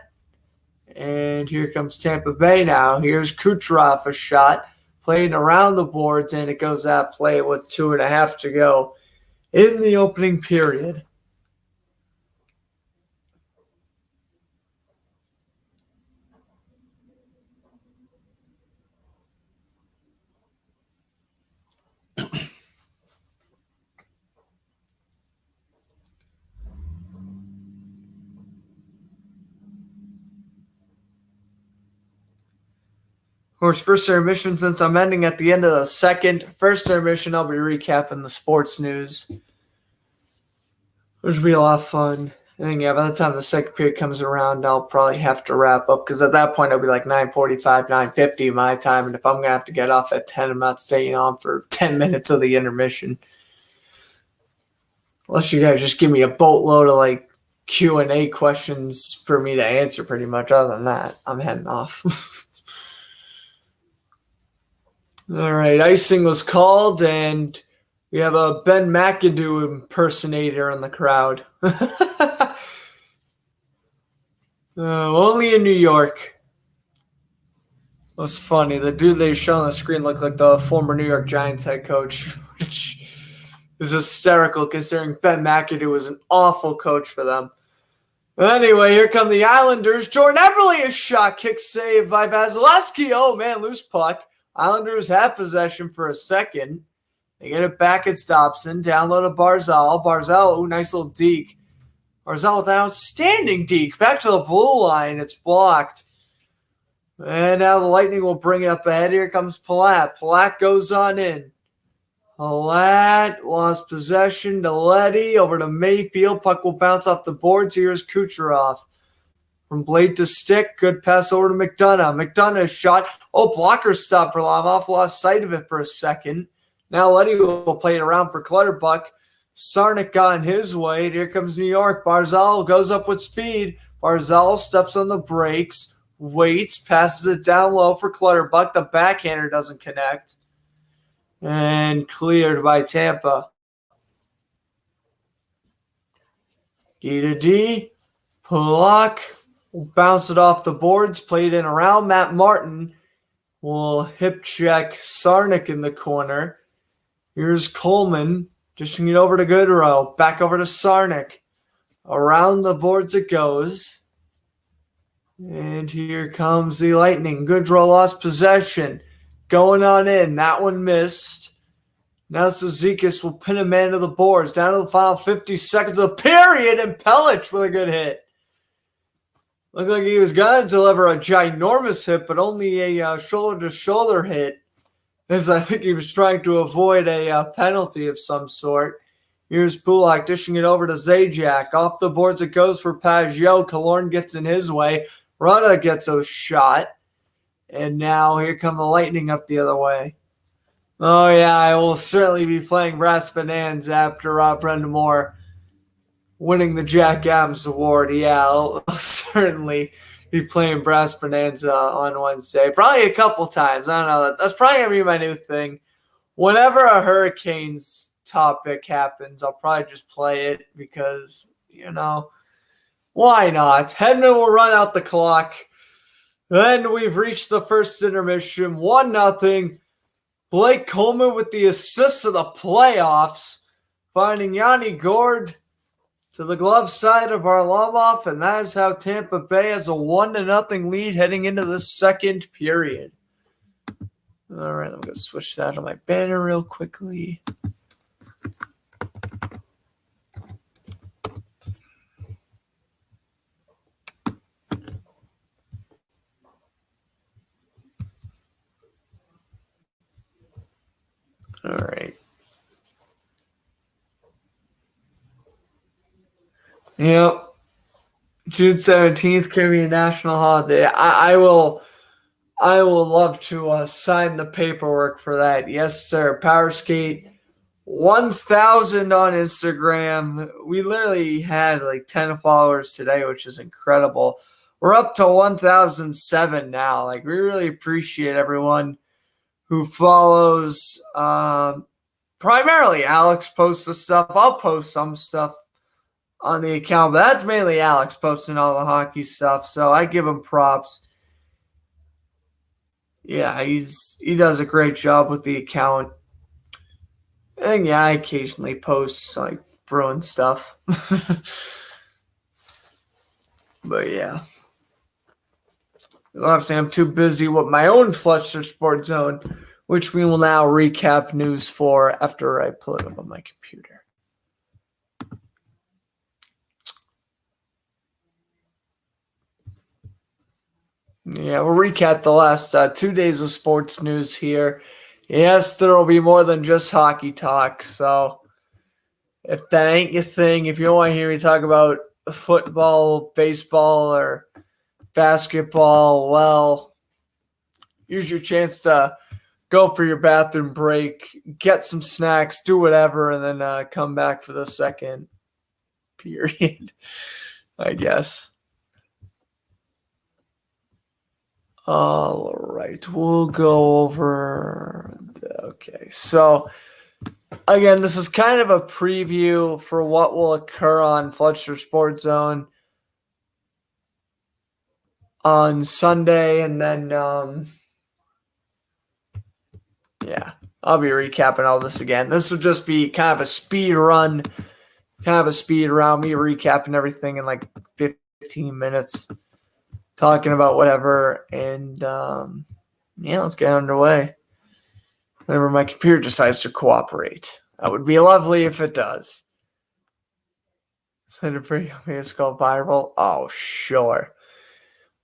And here comes Tampa Bay now. Here's Kucherov, a shot. Playing around the boards, and it goes out play with 2.5 to go in the opening period. Of course, first intermission, since I'm ending at the end of the second. First intermission, I'll be recapping the sports news, which will be a lot of fun. I think, yeah, by the time the second period comes around, I'll probably have to wrap up, because at that point, it'll be like 9:45, 9:50 my time, and if I'm going to have to get off at 10, I'm not staying on for 10 minutes of the intermission. Unless you guys just give me a boatload of, like, Q&A questions for me to answer pretty much. Other than that, I'm heading off. All right, icing was called, and we have a Ben McAdoo impersonator in the crowd. Only in New York. It was funny. The dude they showed on the screen looked like the former New York Giants head coach, which is hysterical considering Ben McAdoo was an awful coach for them. Anyway, here come the Islanders. Jordan Eberle, a shot kick save by Vasilevsky. Oh, man, loose puck. Islanders have possession for a second. They get it back. It's Dobson. Down low to Barzal. Barzal, nice little deke. Barzal with an outstanding deke. Back to the blue line. It's blocked. And now the Lightning will bring it up ahead. Here comes Palat. Palat goes on in. Palat lost possession to Leddy. Over to Mayfield. Puck will bounce off the boards. Here's Kucherov. From blade to stick, good pass over to McDonough. McDonough's shot. Oh, blocker stop for Lamov. Lost sight of it for a second. Now Leddy will play it around for Clutterbuck. Sarnik got in his way. Here comes New York. Barzal goes up with speed. Barzal steps on the brakes, waits, passes it down low for Clutterbuck. The backhander doesn't connect. And cleared by Tampa. D to D. Pulock will bounce it off the boards, played in around. Matt Martin will hip check Sarnik in the corner. Here's Coleman dishing it over to Goodrow. Back over to Sarnik. Around the boards it goes. And here comes the Lightning. Goodrow lost possession. Going on in. That one missed. Now Zizekas will pin a man to the boards. Down to the final 50 seconds of the period. And Pellich with a good hit. Looked like he was going to deliver a ginormous hit, but only a shoulder-to-shoulder hit, as I think he was trying to avoid a penalty of some sort. Here's Pulock dishing it over to Zajac. Off the boards it goes for Pajot. Killorn gets in his way. Rutta gets a shot. And now here come the Lightning up the other way. Oh, yeah, I will certainly be playing Brass Bonanza after Brendan Moore winning the Jack Adams Award. Yeah, I'll certainly be playing Brass Bonanza on Wednesday. Probably a couple times. I don't know. That's probably going to be my new thing. Whenever a Hurricanes topic happens, I'll probably just play it because, you know, Why not? Hedman will run out the clock. Then we've reached the first intermission, 1-0. Blake Coleman with the assist of the playoffs, finding Yanni Gord to the glove side of Varlamov, and that is how Tampa Bay has a 1-0 lead heading into the second period. All right, I'm going to switch that on my banner real quickly. All right. Yep. June 17th can be a national holiday. I will love to sign the paperwork for that. Yes, sir. Power Skate 1000 on Instagram. We literally had like 10 followers today, which is incredible. We're up to 1007 now. Like, we really appreciate everyone who follows. Primarily Alex posts the stuff. I'll post some stuff on the account, but that's mainly Alex posting all the hockey stuff, so I give him props. Yeah, he does a great job with the account. And yeah, I occasionally post like Bruin stuff. But yeah. Obviously, I'm too busy with my own Fletcher Sports Zone, which we will now recap news for after I pull it up on my computer. Yeah, we'll recap the last 2 days of sports news here. Yes, there will be more than just hockey talk. So if that ain't your thing, if you don't want to hear me talk about football, baseball, or basketball, well, here's your chance to go for your bathroom break, get some snacks, do whatever, and then come back for the second period, I guess. All right, we'll go over. Okay, so again, this is kind of a preview for what will occur on Fletcher Sports Zone on Sunday, and then yeah, I'll be recapping all this again. This will just be kind of a speed run, me recapping everything in like 15 minutes. Talking about whatever, and yeah, let's get underway. Whenever my computer decides to cooperate, that would be lovely if it does. Send a pretty obvious go viral. Oh, sure.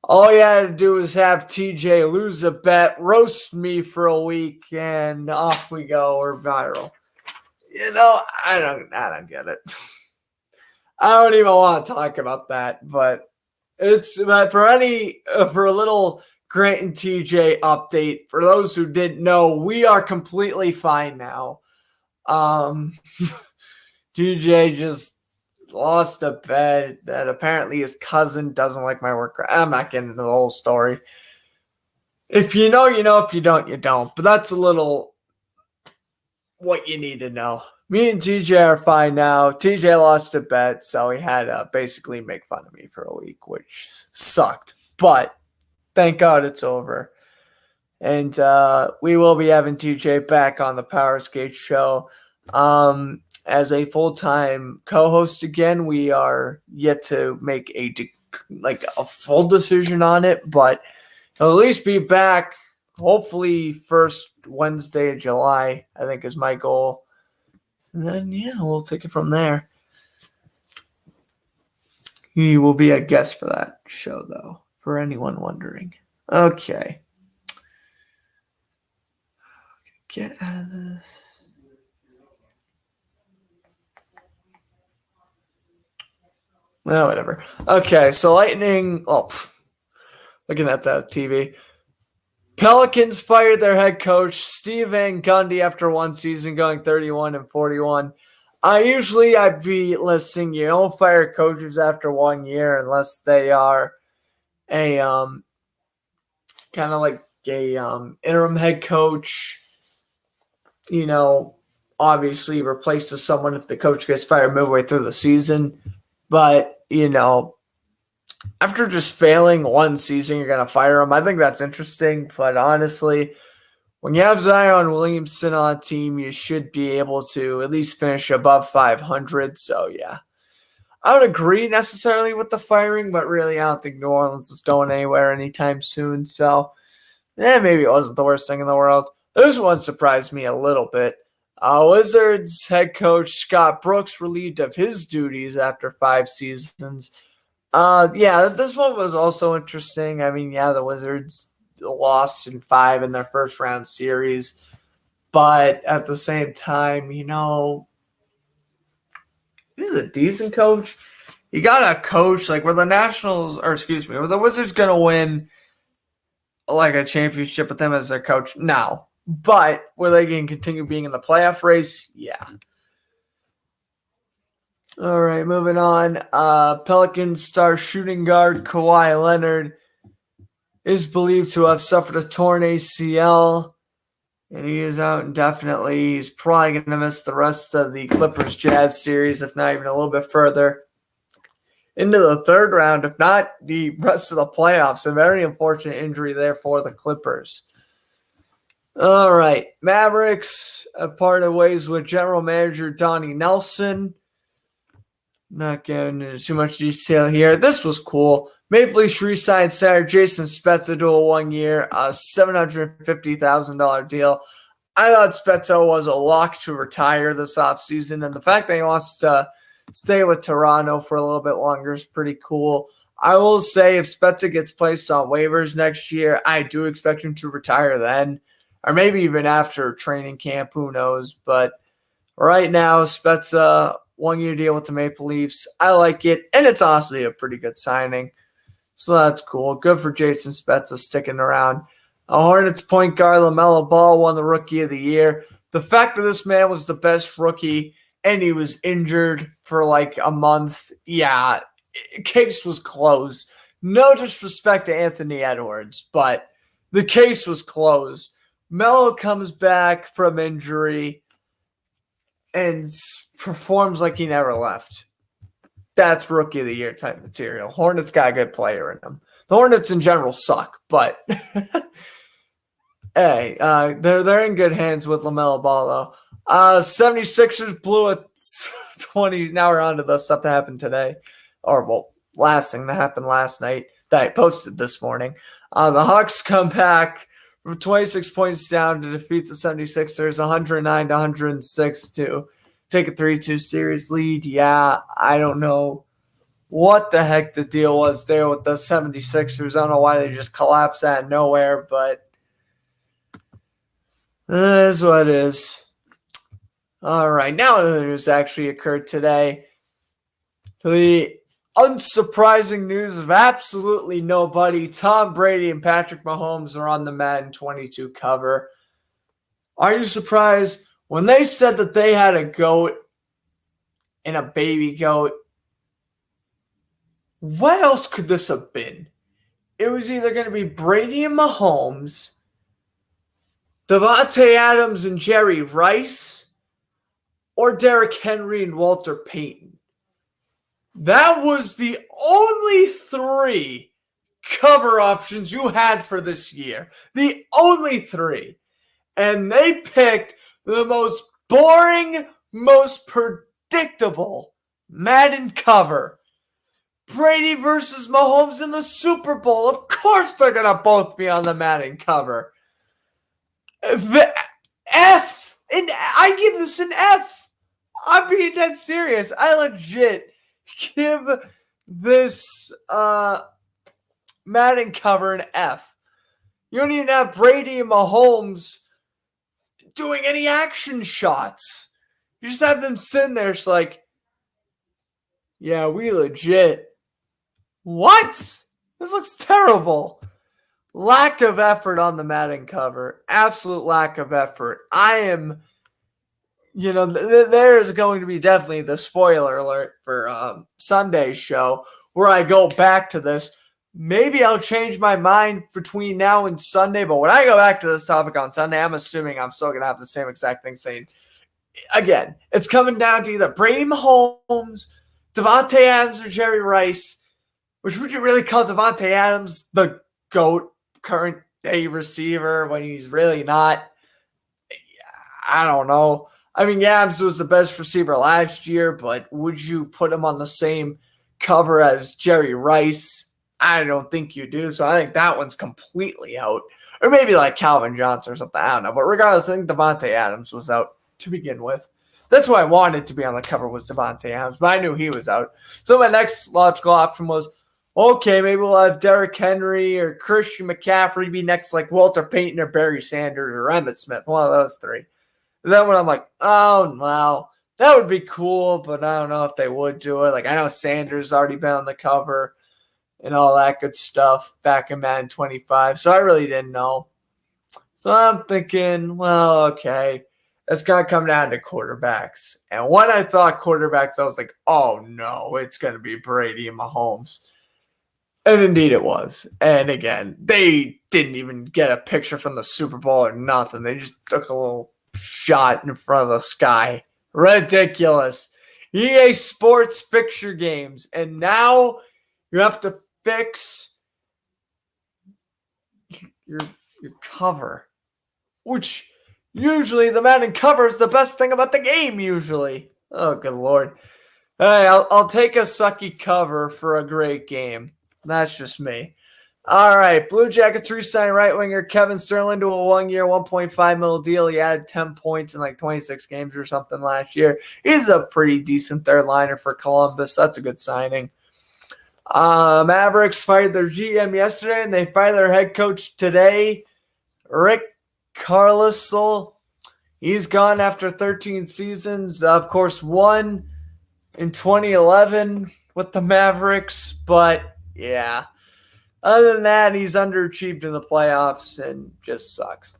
All you had to do was have TJ lose a bet, roast me for a week, and off we go. We're viral. You know, I don't get it. I don't even want to talk about that, but it's for a little Grant and TJ update. For those who didn't know, we are completely fine now. TJ just lost a bet that apparently his cousin doesn't like my work. I'm not getting into the whole story. If you know, you know. If you don't, you don't. But that's a little what you need to know. Me and TJ are fine now. TJ lost a bet, so he had to basically make fun of me for a week, which sucked. But thank God it's over. And we will be having TJ back on the Power Skate Show as a full-time co-host again. We are yet to make a full decision on it, but he'll at least be back hopefully first Wednesday of July, I think is my goal. And then, yeah, we'll take it from there. He will be a guest for that show, though, for anyone wondering. Okay. Get out of this. Well, whatever. Okay, so Lightning. Oh, looking at that TV. Pelicans fired their head coach, Steve Van Gundy, after one season, going 31-41. Usually I'd be listing, you don't fire coaches after 1 year unless they are a kind of like a interim head coach. You know, obviously replaces someone if the coach gets fired midway through the season. But, you know, after just failing one season, you're going to fire him. I think that's interesting, but honestly, when you have Zion Williamson on a team, you should be able to at least finish above 500. So, yeah. I would agree necessarily with the firing, but really, I don't think New Orleans is going anywhere anytime soon. So, maybe it wasn't the worst thing in the world. This one surprised me a little bit. Wizards head coach Scott Brooks relieved of his duties after 5 seasons. Yeah, this one was also interesting. I mean, yeah, the Wizards lost in 5 in their first round series, but at the same time, you know, he's a decent coach. You got a coach like were the Wizards gonna win like a championship with them as their coach? No. But were they going to continue being in the playoff race? Yeah. All right, moving on. Pelicans star shooting guard Kawhi Leonard is believed to have suffered a torn ACL, and he is out indefinitely. He's probably going to miss the rest of the Clippers-Jazz series, if not even a little bit further into the third round, if not the rest of the playoffs. A very unfortunate injury there for the Clippers. All right, Mavericks have parted ways with general manager Donnie Nelson. Not getting into too much detail here. This was cool. Maple Leafs re-signed center Jason Spezza to a 1-year, $750,000 deal. I thought Spezza was a lock to retire this offseason, and the fact that he wants to stay with Toronto for a little bit longer is pretty cool. I will say if Spezza gets placed on waivers next year, I do expect him to retire then, or maybe even after training camp, who knows. But right now, Spezza, 1-year deal with the Maple Leafs. I like it, and it's honestly a pretty good signing. So that's cool. Good for Jason Spezza sticking around. Hornets point guard LaMelo Ball won the Rookie of the Year. The fact that this man was the best rookie and he was injured for like a month, yeah, case was closed. No disrespect to Anthony Edwards, but the case was closed. Melo comes back from injury and performs like he never left. That's Rookie of the Year type material. Hornets got a good player in them. The Hornets in general suck, but hey, they're in good hands with LaMelo Ball, though. 76ers blew a 20. Now we're on to the stuff that happened today. Last thing that happened last night that I posted this morning. The Hawks come back from 26 points down to defeat the 76ers, 109-106 to take a 3-2 series lead. Yeah, I don't know what the heck the deal was there with the 76ers. I don't know why they just collapsed out of nowhere, but it is what it is. All right, now the news actually occurred today. The unsurprising news of absolutely nobody. Tom Brady and Patrick Mahomes are on the Madden 22 cover. Are you surprised? When they said that they had a goat and a baby goat, what else could this have been? It was either going to be Brady and Mahomes, Devontae Adams and Jerry Rice, or Derrick Henry and Walter Payton. That was the only 3 cover options you had for this year. The only 3. And they picked the most boring, most predictable Madden cover. Brady versus Mahomes in the Super Bowl. Of course they're going to both be on the Madden cover. F. And I give this an F. I'm being dead serious. I legit give this Madden cover an F. You don't even have Brady and Mahomes doing any action shots. You just have them sitting there. It's like, yeah, we legit. What? This looks terrible. Lack of effort on the Madden cover. Absolute lack of effort. I am, there is going to be definitely the spoiler alert for Sunday's show where I go back to this. Maybe I'll change my mind between now and Sunday, but when I go back to this topic on Sunday, I'm assuming I'm still going to have the same exact thing saying. Again, it's coming down to either Brady Mahomes, Devontae Adams, or Jerry Rice. Which would you really call Devontae Adams the GOAT current day receiver when he's really not? I don't know. I mean, Adams was the best receiver last year, but would you put him on the same cover as Jerry Rice? I don't think you do. So I think that one's completely out. Or maybe like Calvin Johnson or something. I don't know. But regardless, I think Devontae Adams was out to begin with. That's why I wanted to be on the cover was Devontae Adams, but I knew he was out. So my next logical option was, okay, maybe we'll have Derrick Henry or Christian McCaffrey be next, like Walter Payton or Barry Sanders or Emmitt Smith, one of those three. And then when I'm like, oh, well, that would be cool, but I don't know if they would do it. Like, I know Sanders already been on the cover and all that good stuff back in Madden 25, so I really didn't know. So I'm thinking, well, okay, it's going to come down to quarterbacks. And when I thought quarterbacks, I was like, oh, no, it's going to be Brady and Mahomes. And indeed it was. And again, they didn't even get a picture from the Super Bowl or nothing. They just took a little shot in front of the sky. Ridiculous. EA Sports fixture games. And now you have to fix your cover. Which usually the Madden cover is the best thing about the game, usually. Oh, good Lord. Hey, I'll take a sucky cover for a great game. That's just me. All right, Blue Jackets re-sign right winger Kevin Sterling to a 1-year, $1.5 million deal. He had 10 points in like 26 games or something last year. He's a pretty decent third liner for Columbus. That's a good signing. Mavericks fired their GM yesterday, and they fired their head coach today, Rick Carlisle. He's gone after 13 seasons. Of course, one in 2011 with the Mavericks, but yeah. Other than that, he's underachieved in the playoffs and just sucks.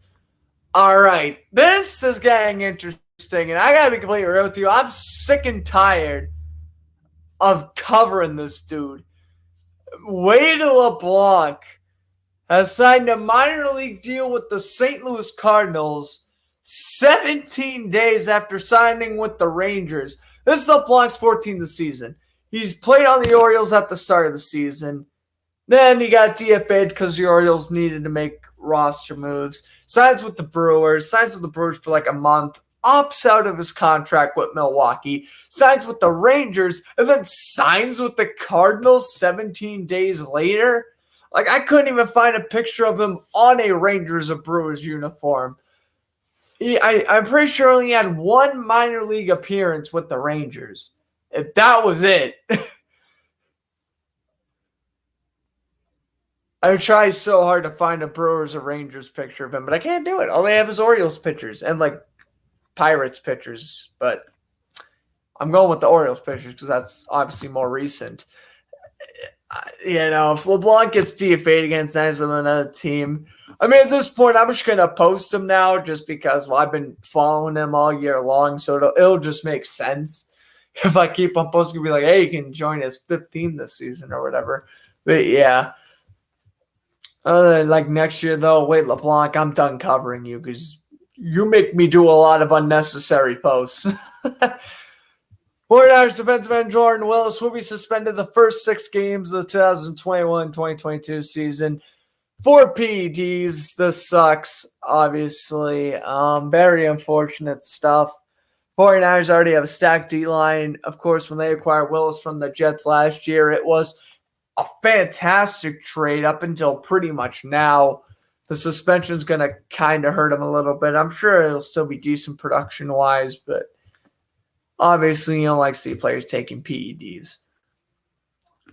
All right. This is getting interesting, and I got to be completely real with you. I'm sick and tired of covering this dude. Wade LeBlanc has signed a minor league deal with the St. Louis Cardinals 17 days after signing with the Rangers. This is LeBlanc's 14th season. He's played on the Orioles at the start of the season. Then he got DFA'd because the Orioles needed to make roster moves. Signs with the Brewers for like a month. Opts out of his contract with Milwaukee. Signs with the Rangers. And then signs with the Cardinals 17 days later. Like, I couldn't even find a picture of him on a Rangers or Brewers uniform. I'm pretty sure he only had one minor league appearance with the Rangers. If that was it. I've tried so hard to find a Brewers or Rangers picture of him, but I can't do it. All they have is Orioles pictures and, like, Pirates pictures. But I'm going with the Orioles pictures because that's obviously more recent. You know, if LeBlanc gets DFA'd again, signs with another team. I mean, at this point, I'm just going to post him now just because, well, I've been following him all year long, so it'll just make sense. If I keep on posting, be like, hey, you can join us 15 this season or whatever. But, yeah. Other than, like, next year, though, Wade LeBlanc, I'm done covering you because you make me do a lot of unnecessary posts. 49ers defensive end Jordan Willis will be suspended the first 6 games of the 2021-2022 season for PEDs. This sucks, obviously. Very unfortunate stuff. 49ers already have a stacked D-line. Of course, when they acquired Willis from the Jets last year, it was a fantastic trade up until pretty much now. The suspension is going to kind of hurt him a little bit. I'm sure it'll still be decent production-wise, but obviously, you don't like to see players taking PEDs.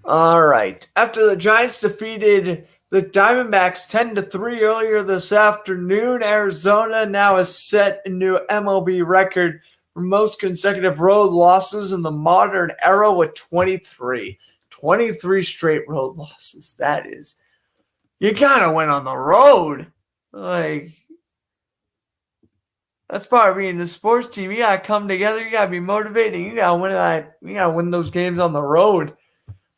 All right. After the Giants defeated the Diamondbacks 10-3 earlier this afternoon, Arizona now has set a new MLB record for most consecutive road losses in the modern era with 23. 23 straight road losses. That is, you gotta win on the road. Like, that's part of being the sports team. You gotta come together. You gotta be motivating. You gotta win that. You gotta win those games on the road.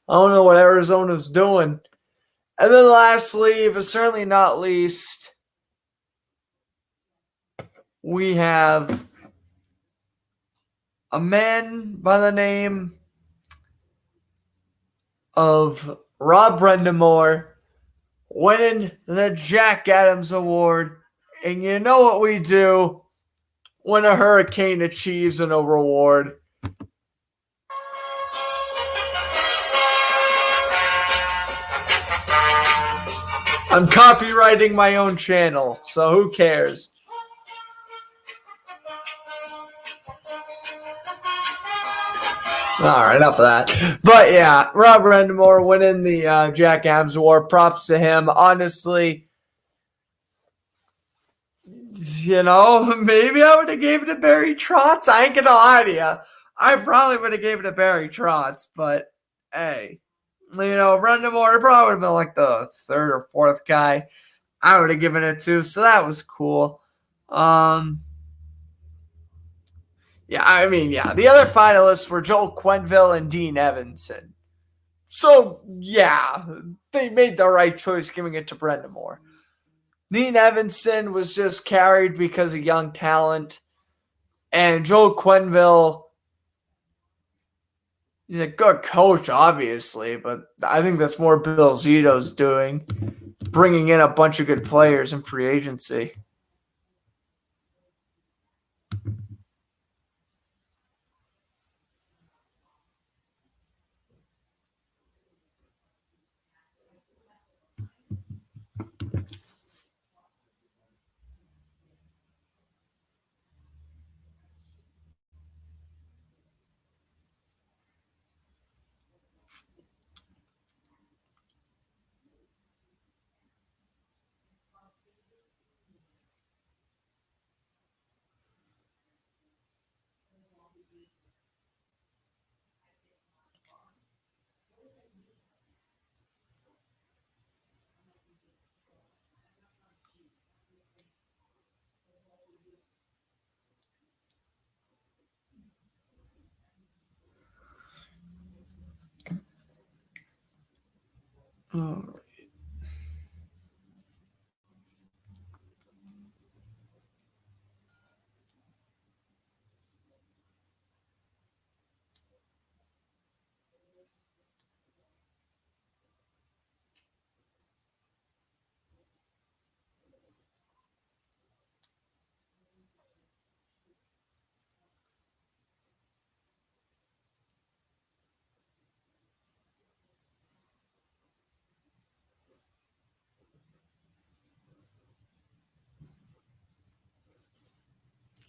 I don't know what Arizona's doing. And then lastly, but certainly not least, we have a man by the name of Rob Brendamore winning the Jack Adams Award. And you know what we do when a Hurricane achieves an reward? I'm copywriting my own channel, so who cares? All right, enough of that. But yeah, Rob Brendamore winning the Jack Adams Award. Props to him. Honestly, maybe I would have gave it to Barry Trotz. I ain't gonna lie to you. I probably would have gave it to Barry Trotz, but hey, Brendamore probably would have been like the third or fourth guy I would have given it to, so that was cool. The other finalists were Joel Quenneville and Dean Evanson. So, yeah, they made the right choice giving it to Brendamore. Dean Evanson was just carried because of young talent. And Joel Quenneville, he's a good coach, obviously, but I think that's more Bill Zito's doing, bringing in a bunch of good players in free agency.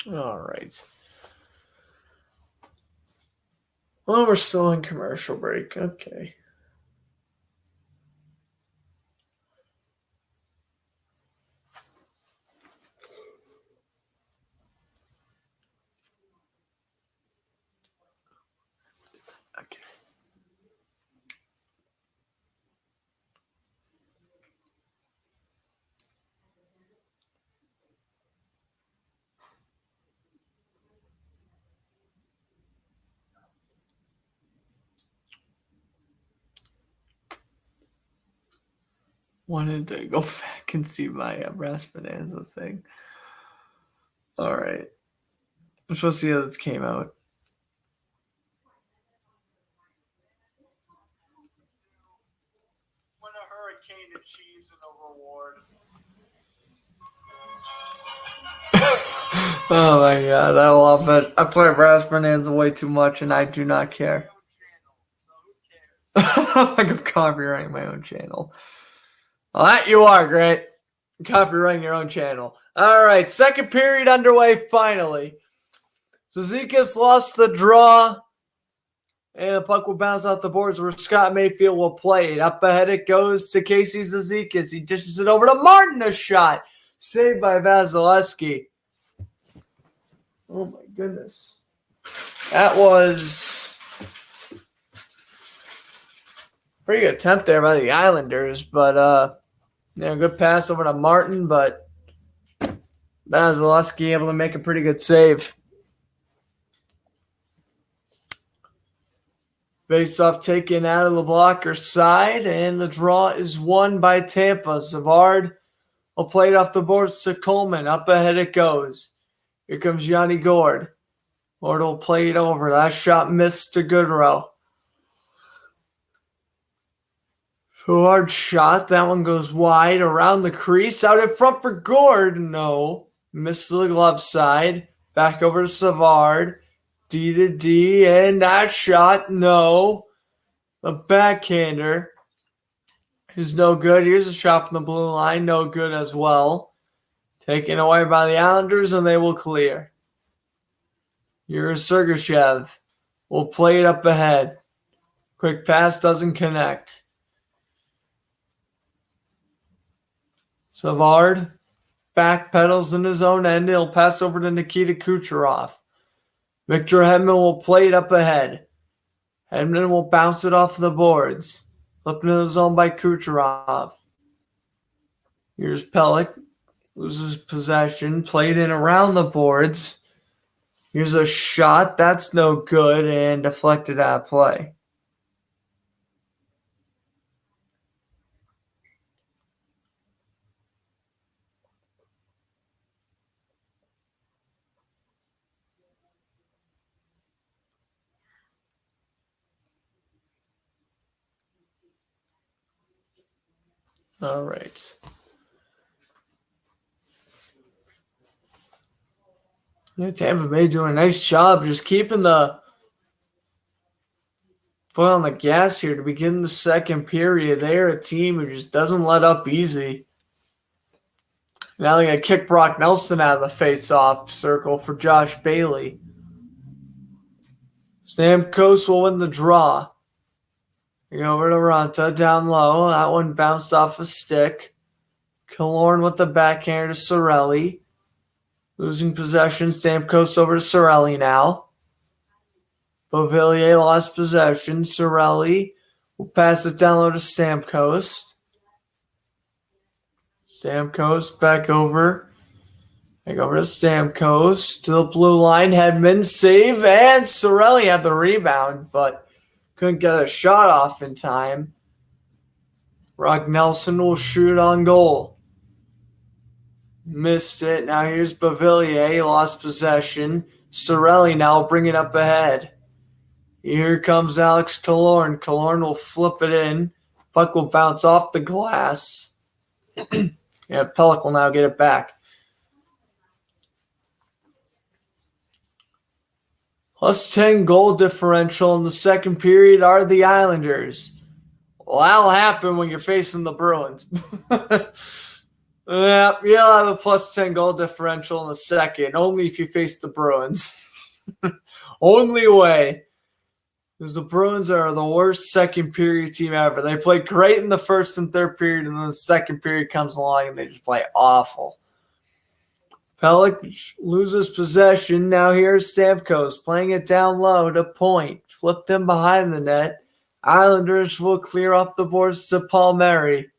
All right. Well, we're still in commercial break. Okay. Okay. Wanted to go back and see my Brass Bonanza thing. All right. I'm supposed to see how this came out. When a hurricane achieves an reward. Oh my god, I love it. I play Brass Bonanza way too much and I do not care. Like I'm copyrighting my own channel. Well, that you are, great. Copyrighting your own channel. All right, second period underway finally. Zizekas lost the draw. And the puck will bounce off the boards where Scott Mayfield will play it. Up ahead it goes to Casey Zizekas. He dishes it over to Martin. A shot. Saved by Vasilevsky. Oh my goodness. That was pretty good attempt there by the Islanders. But, good pass over to Martin. But Vasilevsky able to make a pretty good save. Face-off taken out of the blocker side, and the draw is won by Tampa. Savard will play it off the boards to Coleman. Up ahead it goes. Here comes Yanni Gord. Gord will play it over. That shot missed to Goodrow. Hard shot. That one goes wide around the crease. Out in front for Gord. No. Missed the glove side. Back over to Savard. D to D. And that shot. No. The backhander is no good. Here's a shot from the blue line. No good as well. Taken away by the Islanders, and they will clear. Here's Sergachev. Will play it up ahead. Quick pass doesn't connect. Savard backpedals in his own end. He'll pass over to Nikita Kucherov. Victor Hedman will play it up ahead. Hedman will bounce it off the boards. Flipped into the zone by Kucherov. Here's Pelech. Loses possession. Played in around the boards. Here's a shot. That's no good and deflected out of play. All right. Yeah, Tampa Bay doing a nice job just keeping the foot on the gas here to begin the second period. They're a team who just doesn't let up easy. Now they're going to kick Brock Nelson out of the face-off circle for Josh Bailey. Stamkos will win the draw. They go over to Ranta down low. That one bounced off a stick. Killorn with the backhand to Cirelli. Losing possession. Stamkos over to Cirelli now. Beauvillier lost possession. Cirelli will pass it down low to Stamkos. Stamkos back over. Back over to Stamkos. To the blue line. Hedman save. And Cirelli had the rebound, but couldn't get a shot off in time. Brock Nelson will shoot on goal. Missed it. Now here's Beauvillier. He lost possession. Cirelli now bring it up ahead. Here comes Alex Killorn. Killorn will flip it in. Puck will bounce off the glass. Yeah, Pelech will now get it back. Plus 10 goal differential in the second period are the Islanders. Well, that'll happen when you're facing the Bruins. Yeah, you'll have a plus 10 goal differential in the second, only if you face the Bruins. Only way. Because the Bruins are the worst second period team ever. They play great in the first and third period, and then the second period comes along and they just play awful. Pelech loses possession. Now here's Stamkos playing it down low to point. Flipped him behind the net. Islanders will clear off the boards to Palmieri.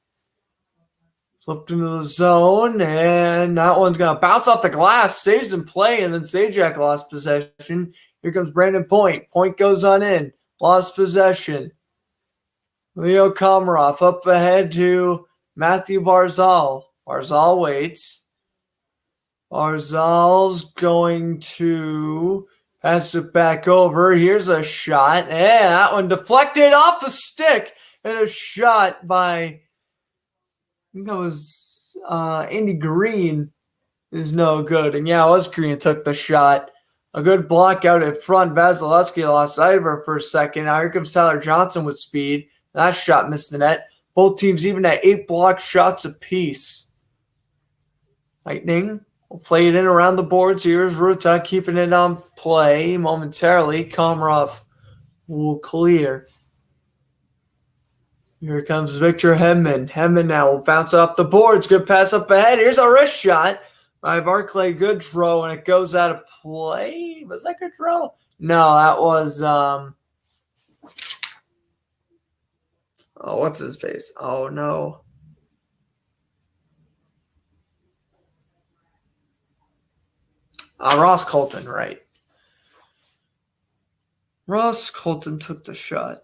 Flipped into the zone, and that one's going to bounce off the glass, stays in play, and then Zajac lost possession. Here comes Brandon Point. Point goes on in. Lost possession. Leo Komarov up ahead to Matthew Barzal. Barzal waits. Barzal's going to pass it back over. Here's a shot. And that one deflected off a stick. And a shot by, I think that was Andy Green, is no good. And yeah, it was Green who took the shot. A good block out in front. Vasilevsky lost sight of her for a second. Now here comes Tyler Johnson with speed. That shot missed the net. Both teams even at 8 block shots apiece. Lightning will play it in around the boards. Here's Ruta keeping it on play momentarily. Komarov will clear. Here comes Victor Hedman. Hedman now will bounce off the boards. Good pass up ahead. Here's a wrist shot by Barclay Goodrow, and it goes out of play. Was that Goodrow? No, that was what's his face? Oh no. Ross Colton, right. Ross Colton took the shot.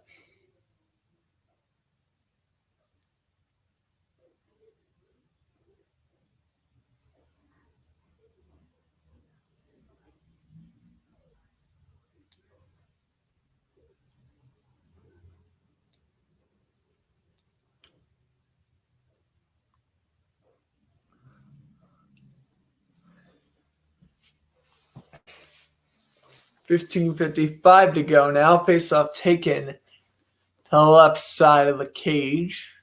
15:55 to go now. Face-off taken to the left side of the cage.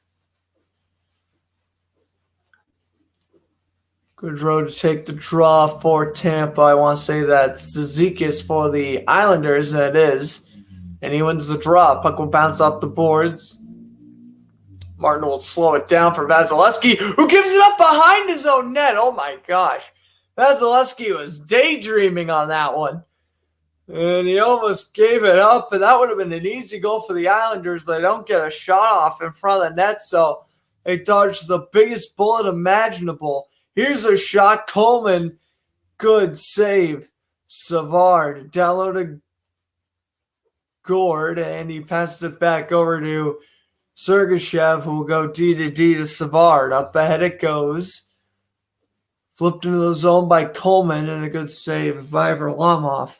Goodrow to take the draw for Tampa. I want to say that's Zizekas for the Islanders, and it is. And he wins the draw. Puck will bounce off the boards. Martin will slow it down for Vasilevsky, who gives it up behind his own net. Oh my gosh. Vasilevsky was daydreaming on that one. And he almost gave it up, and that would have been an easy goal for the Islanders, but they don't get a shot off in front of the net, so they dodged the biggest bullet imaginable. Here's a shot. Coleman, good save. Savard downloaded Gord, and he passes it back over to Sergachev, who will go D to Savard. Up ahead it goes. Flipped into the zone by Coleman, and a good save by Varlamov.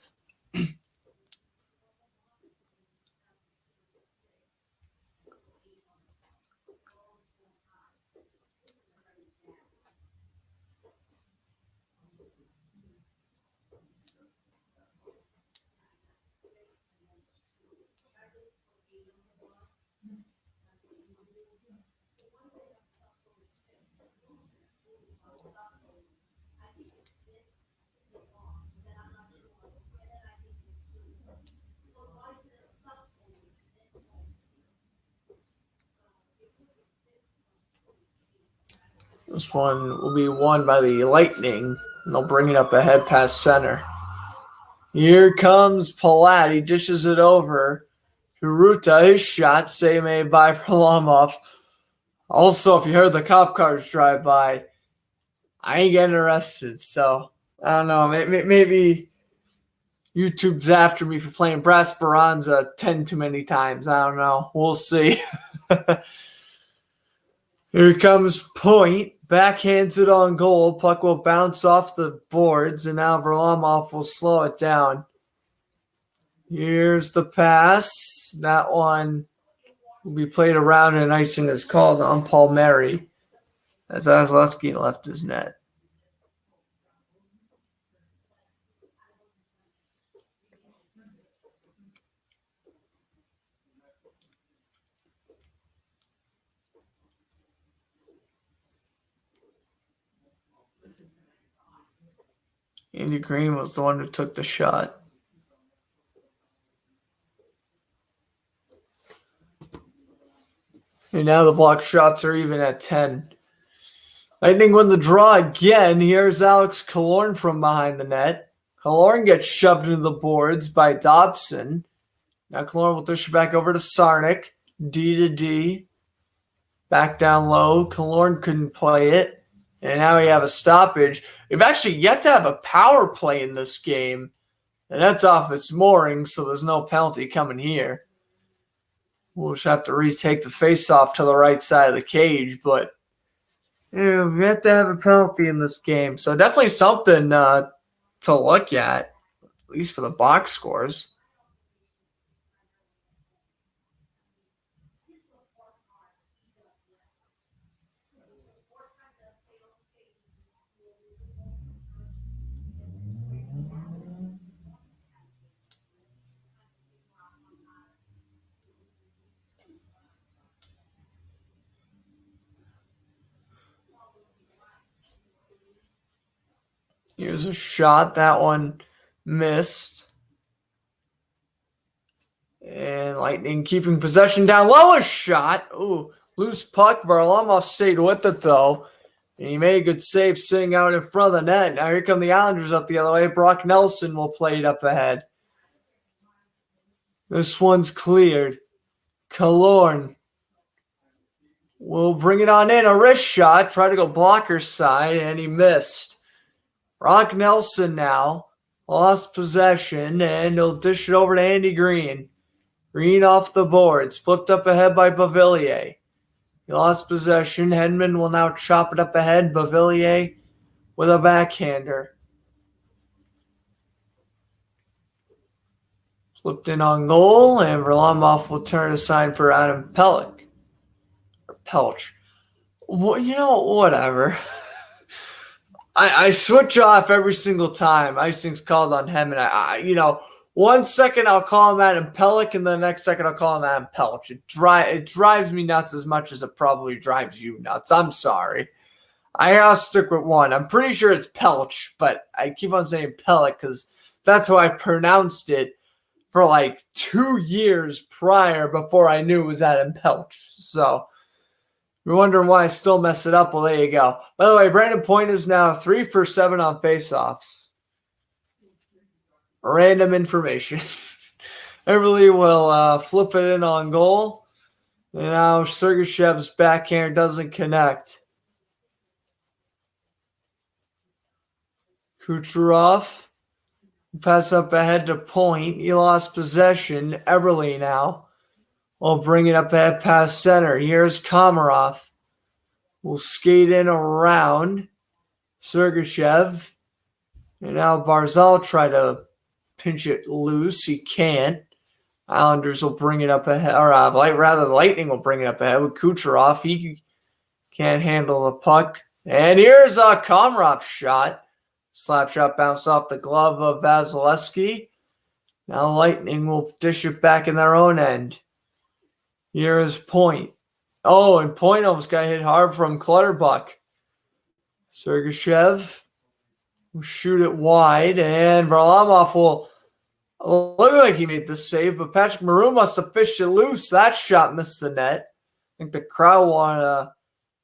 This one will be won by the Lightning, and they'll bring it up ahead past center. Here comes Palat. He dishes it over to Ruta. His shot, save made by Varlamov. Also, if you heard the cop cars drive by, I ain't getting arrested. So, I don't know. Maybe YouTube's after me for playing Brasperanza 10 too many times. I don't know. We'll see. Here comes Point. Backhands it on goal. Puck will bounce off the boards, and now Varlamov will slow it down. Here's the pass. That one will be played around, and icing is called on Paul Mary as Vasilevsky left his net. Andy Green was the one who took the shot. And now the block shots are even at 10. Lightning win the draw again. Here's Alex Killorn from behind the net. Killorn gets shoved into the boards by Dobson. Now Killorn will dish it back over to Sarnik. D to D. Back down low. Killorn couldn't play it. And now we have a stoppage. We've actually yet to have a power play in this game. And that's off its moorings, so there's no penalty coming here. We'll just have to retake the face-off to the right side of the cage. But we have to have a penalty in this game. So definitely something to look at least for the box scores. Here's a shot. That one missed. And Lightning keeping possession down low. A shot. Ooh, loose puck. Varlamov stayed with it, though. And he made a good save sitting out in front of the net. Now here come the Islanders up the other way. Brock Nelson will play it up ahead. This one's cleared. Killorn will bring it on in. A wrist shot. Try to go blocker side, and he missed. Brock Nelson now lost possession, and he'll dish it over to Andy Green. Green off the boards, flipped up ahead by Beauvillier. He lost possession. Hedman will now chop it up ahead. Beauvillier with a backhander. Flipped in on goal, and Varlamov will turn aside for Adam Pelech. Or Pelch. Well, whatever. I switch off every single time icing's called on Hedman. 1 second I'll call him Adam Pelech, and the next second I'll call him Adam Pelech. It drives me nuts as much as it probably drives you nuts. I'm sorry. I gotta stick with one. I'm pretty sure it's Pelech, but I keep on saying Pelech because that's how I pronounced it for like 2 years prior before I knew it was Adam Pelech. So you're wondering why I still mess it up. Well, there you go. By the way, Brandon Point is now 3 for 7 on faceoffs. Random information. Everly will flip it in on goal. And now Sergeyev's backhand doesn't connect. Kucherov pass up ahead to Point. He lost possession. Everly now will bring it up ahead past center. Here's Komarov. Will skate in around Sergachev. And now Barzal try to pinch it loose. He can't. Islanders will bring it up ahead. Or rather, the Lightning will bring it up ahead with Kucherov. He can't handle the puck. And here's a Komarov shot. Slap shot bounced off the glove of Vasilevsky. Now Lightning will dish it back in their own end. Here's Point. Oh, and Point almost got hit hard from Clutterbuck. Sergachev will shoot it wide, and Varlamov will look like he made the save, but Patrick Maroon must have fished it loose. That shot missed the net. I think the crowd wanted a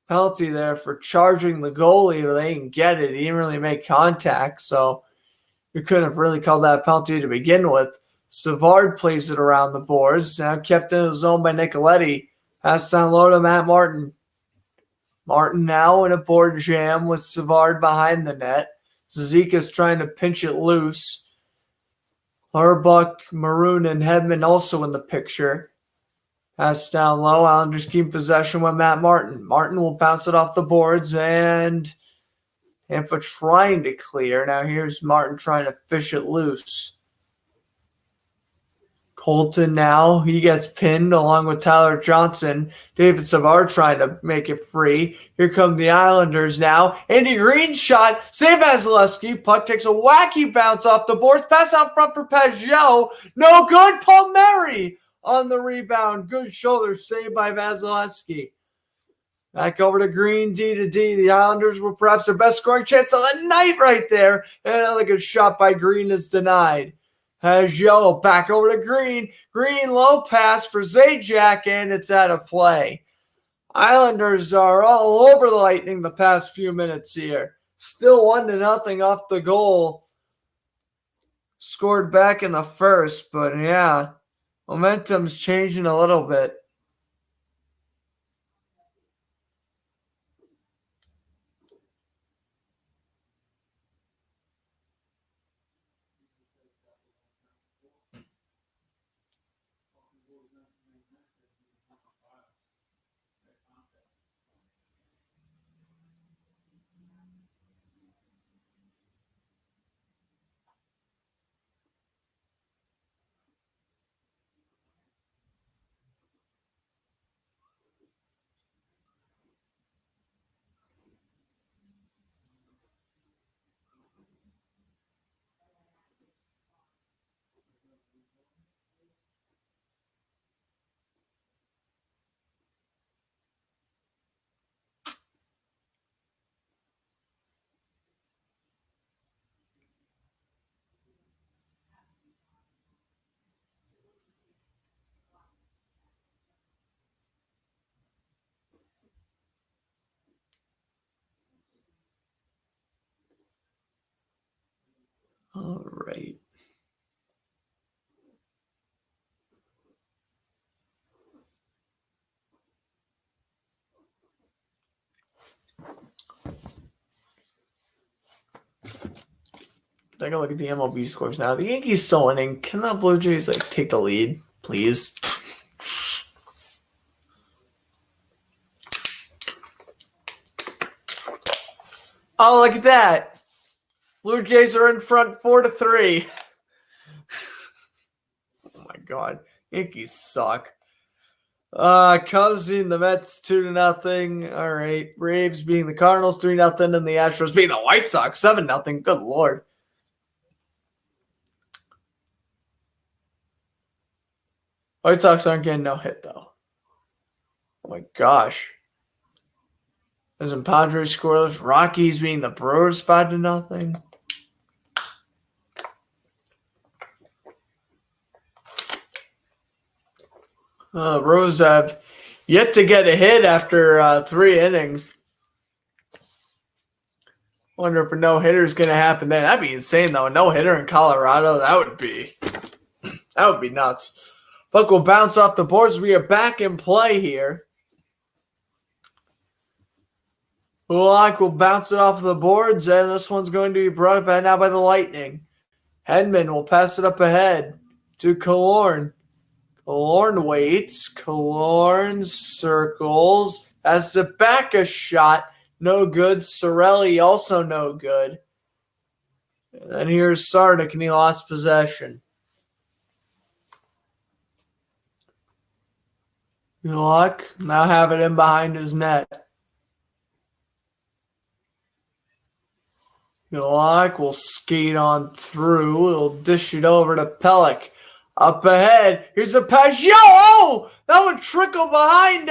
penalty there for charging the goalie, but they didn't get it. He didn't really make contact, so you couldn't have really called that a penalty to begin with. Savard plays it around the boards. Now kept in the zone by Nicoletti. Pass down low to Matt Martin. Martin now in a board jam with Savard behind the net. Zika's trying to pinch it loose. Clutterbuck, Maroon, and Hedman also in the picture. Pass down low. Islanders keep possession with Matt Martin. Martin will bounce it off the boards, and Tampa trying to clear. Now here's Martin trying to fish it loose. Colton now, he gets pinned along with Tyler Johnson. David Savard trying to make it free. Here come the Islanders now. Andy Green shot. Save Vasilevsky. Puck takes a wacky bounce off the boards. Pass out front for Pajot. No good. Palmieri on the rebound. Good shoulder save by Vasilevsky. Back over to Green, D to D. The Islanders were perhaps their best scoring chance of the night right there. And another good shot by Green is denied. Pajot back over to Green. Green low pass for Zajac, and it's out of play. Islanders are all over the Lightning the past few minutes here. Still 1-0 off the goal. Scored back in the first, but yeah, momentum's changing a little bit. All right. Take a look at the MLB scores now. The Yankees still winning. Can the Blue Jays take the lead, please? Oh, look at that. Blue Jays are in front 4-3. Oh my God. Yankees suck. Cubs beating the Mets 2-0. All right. Braves beating the Cardinals 3-0. And the Astros beating the White Sox 7-0. Good Lord. White Sox aren't getting no hit, though. Oh my gosh. Doesn't Padres scoreless? Rockies being the Brewers 5-0. Brewers have yet to get a hit after 3 innings. Wonder if a no-hitter is going to happen there. That'd be insane, though. A no-hitter in Colorado, that would be nuts. Puck will bounce off the boards. We are back in play here. Ulak will bounce it off the boards, and this one's going to be brought up now by the Lightning. Hedman will pass it up ahead to Killorn. Killorn waits. Killorn circles. Has it back a shot. No good. Sorelli also no good. And then here's Sardik, and he lost possession. Ulak now have it in behind his net. Ulak will skate on through. He'll dish it over to Pelech. Up ahead. Here's a pass. Oh! That would trickle behind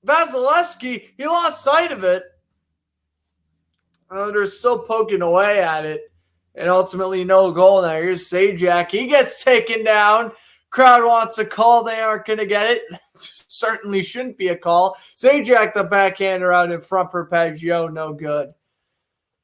Vasilevsky. He lost sight of it. They're still poking away at it. And ultimately, no goal there. Here's Sajak. He gets taken down. Crowd wants a call. They aren't going to get it. Certainly shouldn't be a call. Sajak, the backhander, out in front for Pageau. No good.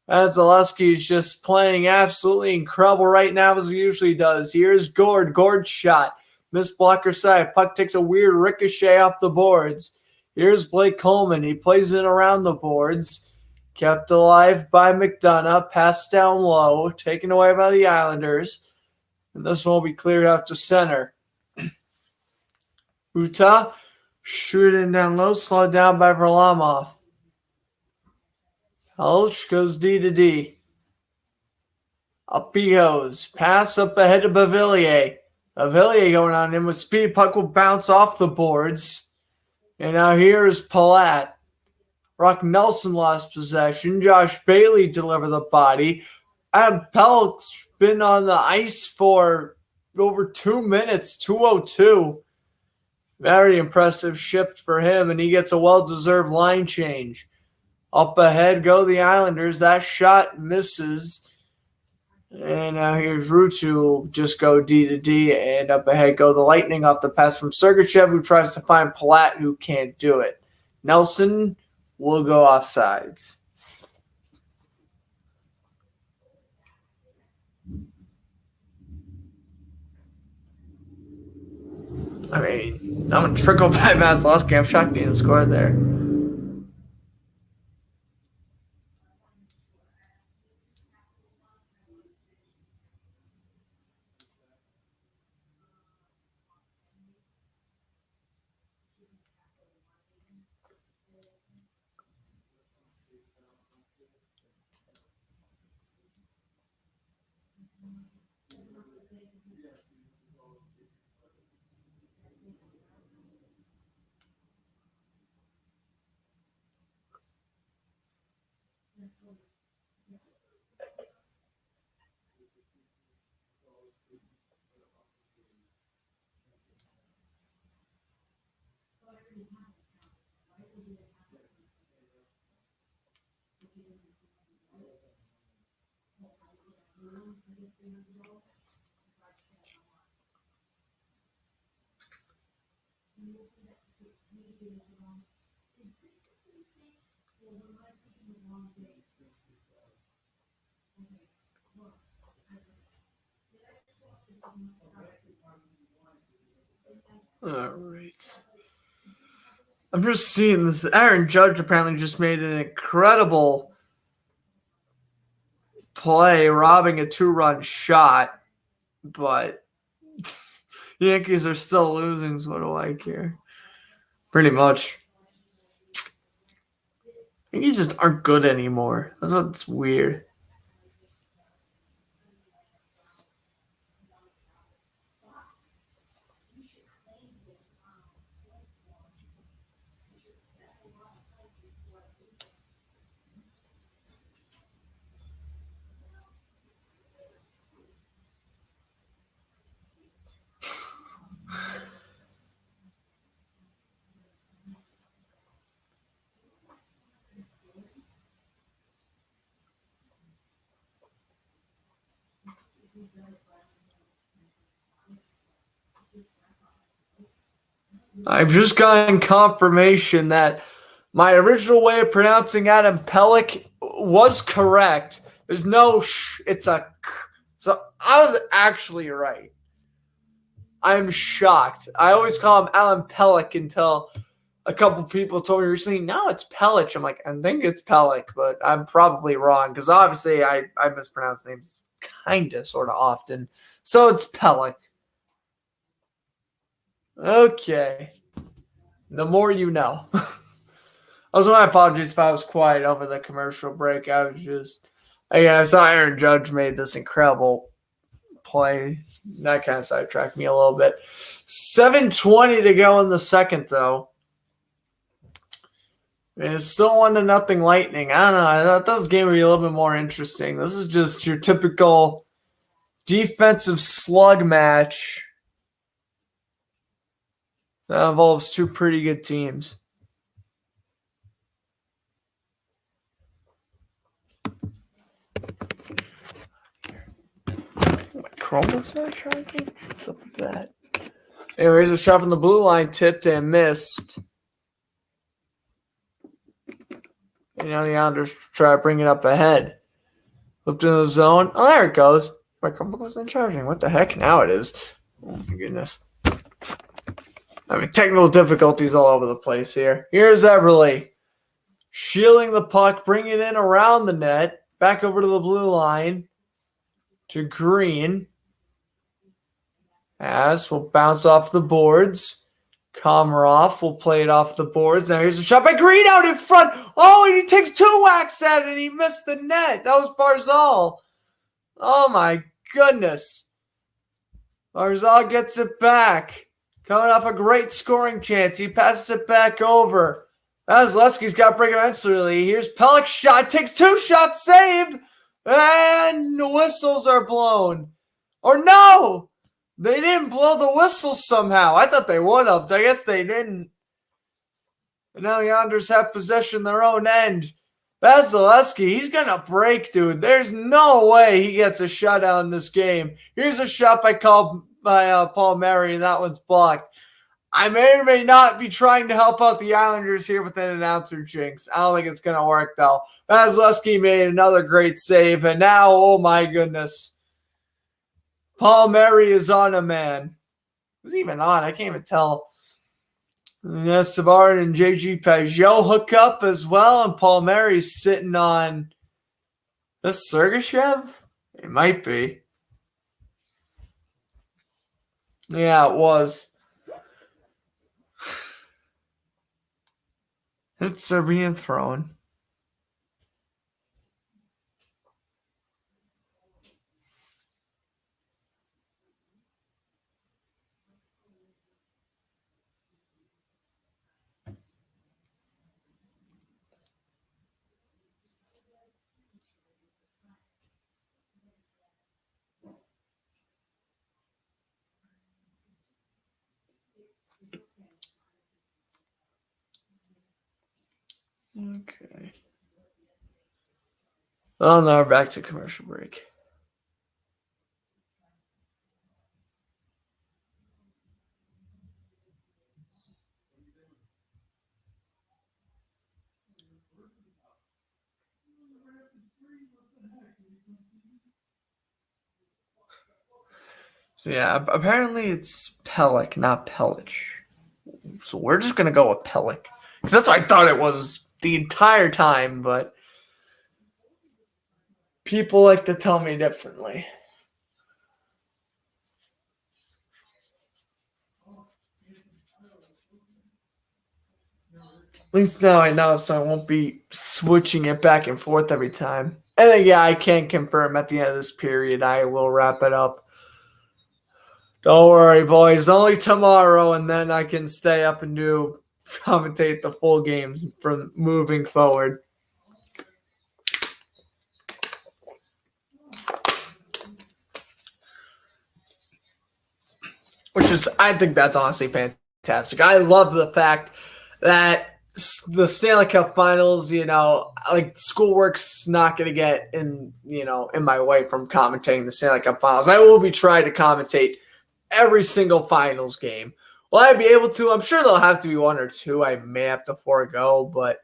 Vasilevsky is just playing absolutely incredible right now, as he usually does. Here's Gord. Gord's shot. Missed blocker side. Puck takes a weird ricochet off the boards. Here's Blake Coleman. He plays it around the boards. Kept alive by McDonough. Passed down low. Taken away by the Islanders. And this one will be cleared out to center. Uta shooting down low. Slowed down by Varlamov. Helch goes D to D. Up he goes. Pass up ahead to Bavillier. Bavillier going on in with speed. Puck will bounce off the boards. And now here is Palat. Brock Nelson lost possession. Josh Bailey delivered the body. Adam Pelech's been on the ice for over 2 minutes. 2:02. Very impressive shift for him, and he gets a well-deserved line change. Up ahead go the Islanders. That shot misses. And now here's Rutu. Just go D to D. And up ahead go the Lightning off the pass from Sergachev, who tries to find Palat, who can't do it. Nelson will go offsides. I mean, I'm going to trickle by Vasilevsky. I'm shocked he didn't score there. All right. I'm just seeing this. Aaron Judge apparently just made an incredible play, robbing a 2-run shot, but Yankees are still losing, so what do I care? Pretty much. Yankees just aren't good anymore. That's what's weird. I've just gotten confirmation that my original way of pronouncing Adam Pellick was correct. There's no sh, it's a k. So I was actually right. I'm shocked. I always call him Alan Pellick until a couple people told me recently, no, it's Pellich. I'm like, I think it's Pellick, but I'm probably wrong because obviously I mispronounce names kind of, sort of often. So it's Pellick. Okay. The more you know. Also, my apologies if I was quiet over the commercial break. I saw Aaron Judge made this incredible play. That kind of sidetracked me a little bit. 7:20 to go in the second, though. It's still 1-0 Lightning. I don't know. I thought this game would be a little bit more interesting. This is just your typical defensive slug match that involves two pretty good teams. My Chromebook's not charging? What's up with that? Anyways, a shot from the blue line, tipped and missed. And now the Islanders try to bring it up ahead. Flipped into the zone. Oh, there it goes. My Chromebook wasn't charging. What the heck? Now it is. Oh, my goodness. I mean, technical difficulties all over the place here. Here's Everly. Shielding the puck, bringing it in around the net. Back over to the blue line. To Green. As will bounce off the boards. Komarov will play it off the boards. Now here's a shot by Green out in front. Oh, and he takes two whacks at it and he missed the net. That was Barzal. Oh, my goodness. Barzal gets it back. Coming off a great scoring chance. He passes it back over. Vasilevsky's got to bring him instantly. Here's Pellick's shot. Takes two shots, save. And whistles are blown. Or no! They didn't blow the whistle somehow. I thought they would have. I guess they didn't. And now the Islanders have possession their own end. Vasilevsky, he's going to break, dude. There's no way he gets a shutout in this game. Here's a shot by Paul Mary, and that one's blocked. I may or may not be trying to help out the Islanders here with an announcer jinx. I don't think it's going to work, though. Vasilevsky made another great save, and now, oh my goodness. Paul Mary is on a man. Who's even on? I can't even tell. Savard and JG Pajot hook up as well, and Paul Mary's sitting on this Sergachev? It might be. Yeah, it was. It's Serbian throne. Okay. Well, now we're back to commercial break. So yeah, apparently it's Pellick, not Pellich. So we're just going to go with Pellick. Because that's what I thought it was the entire time, but people like to tell me differently. At least now I know, so I won't be switching it back and forth every time. And then, yeah, I can confirm at the end of this period, I will wrap it up. Don't worry, boys. Only tomorrow, and then I can stay up and commentate the full games from moving forward. I think that's honestly fantastic. I love the fact that the Stanley Cup Finals, schoolwork's not going to get in my way from commentating the Stanley Cup Finals. I will be trying to commentate every single finals game. will I be able to? I'm sure there'll have to be one or two I may have to forego, but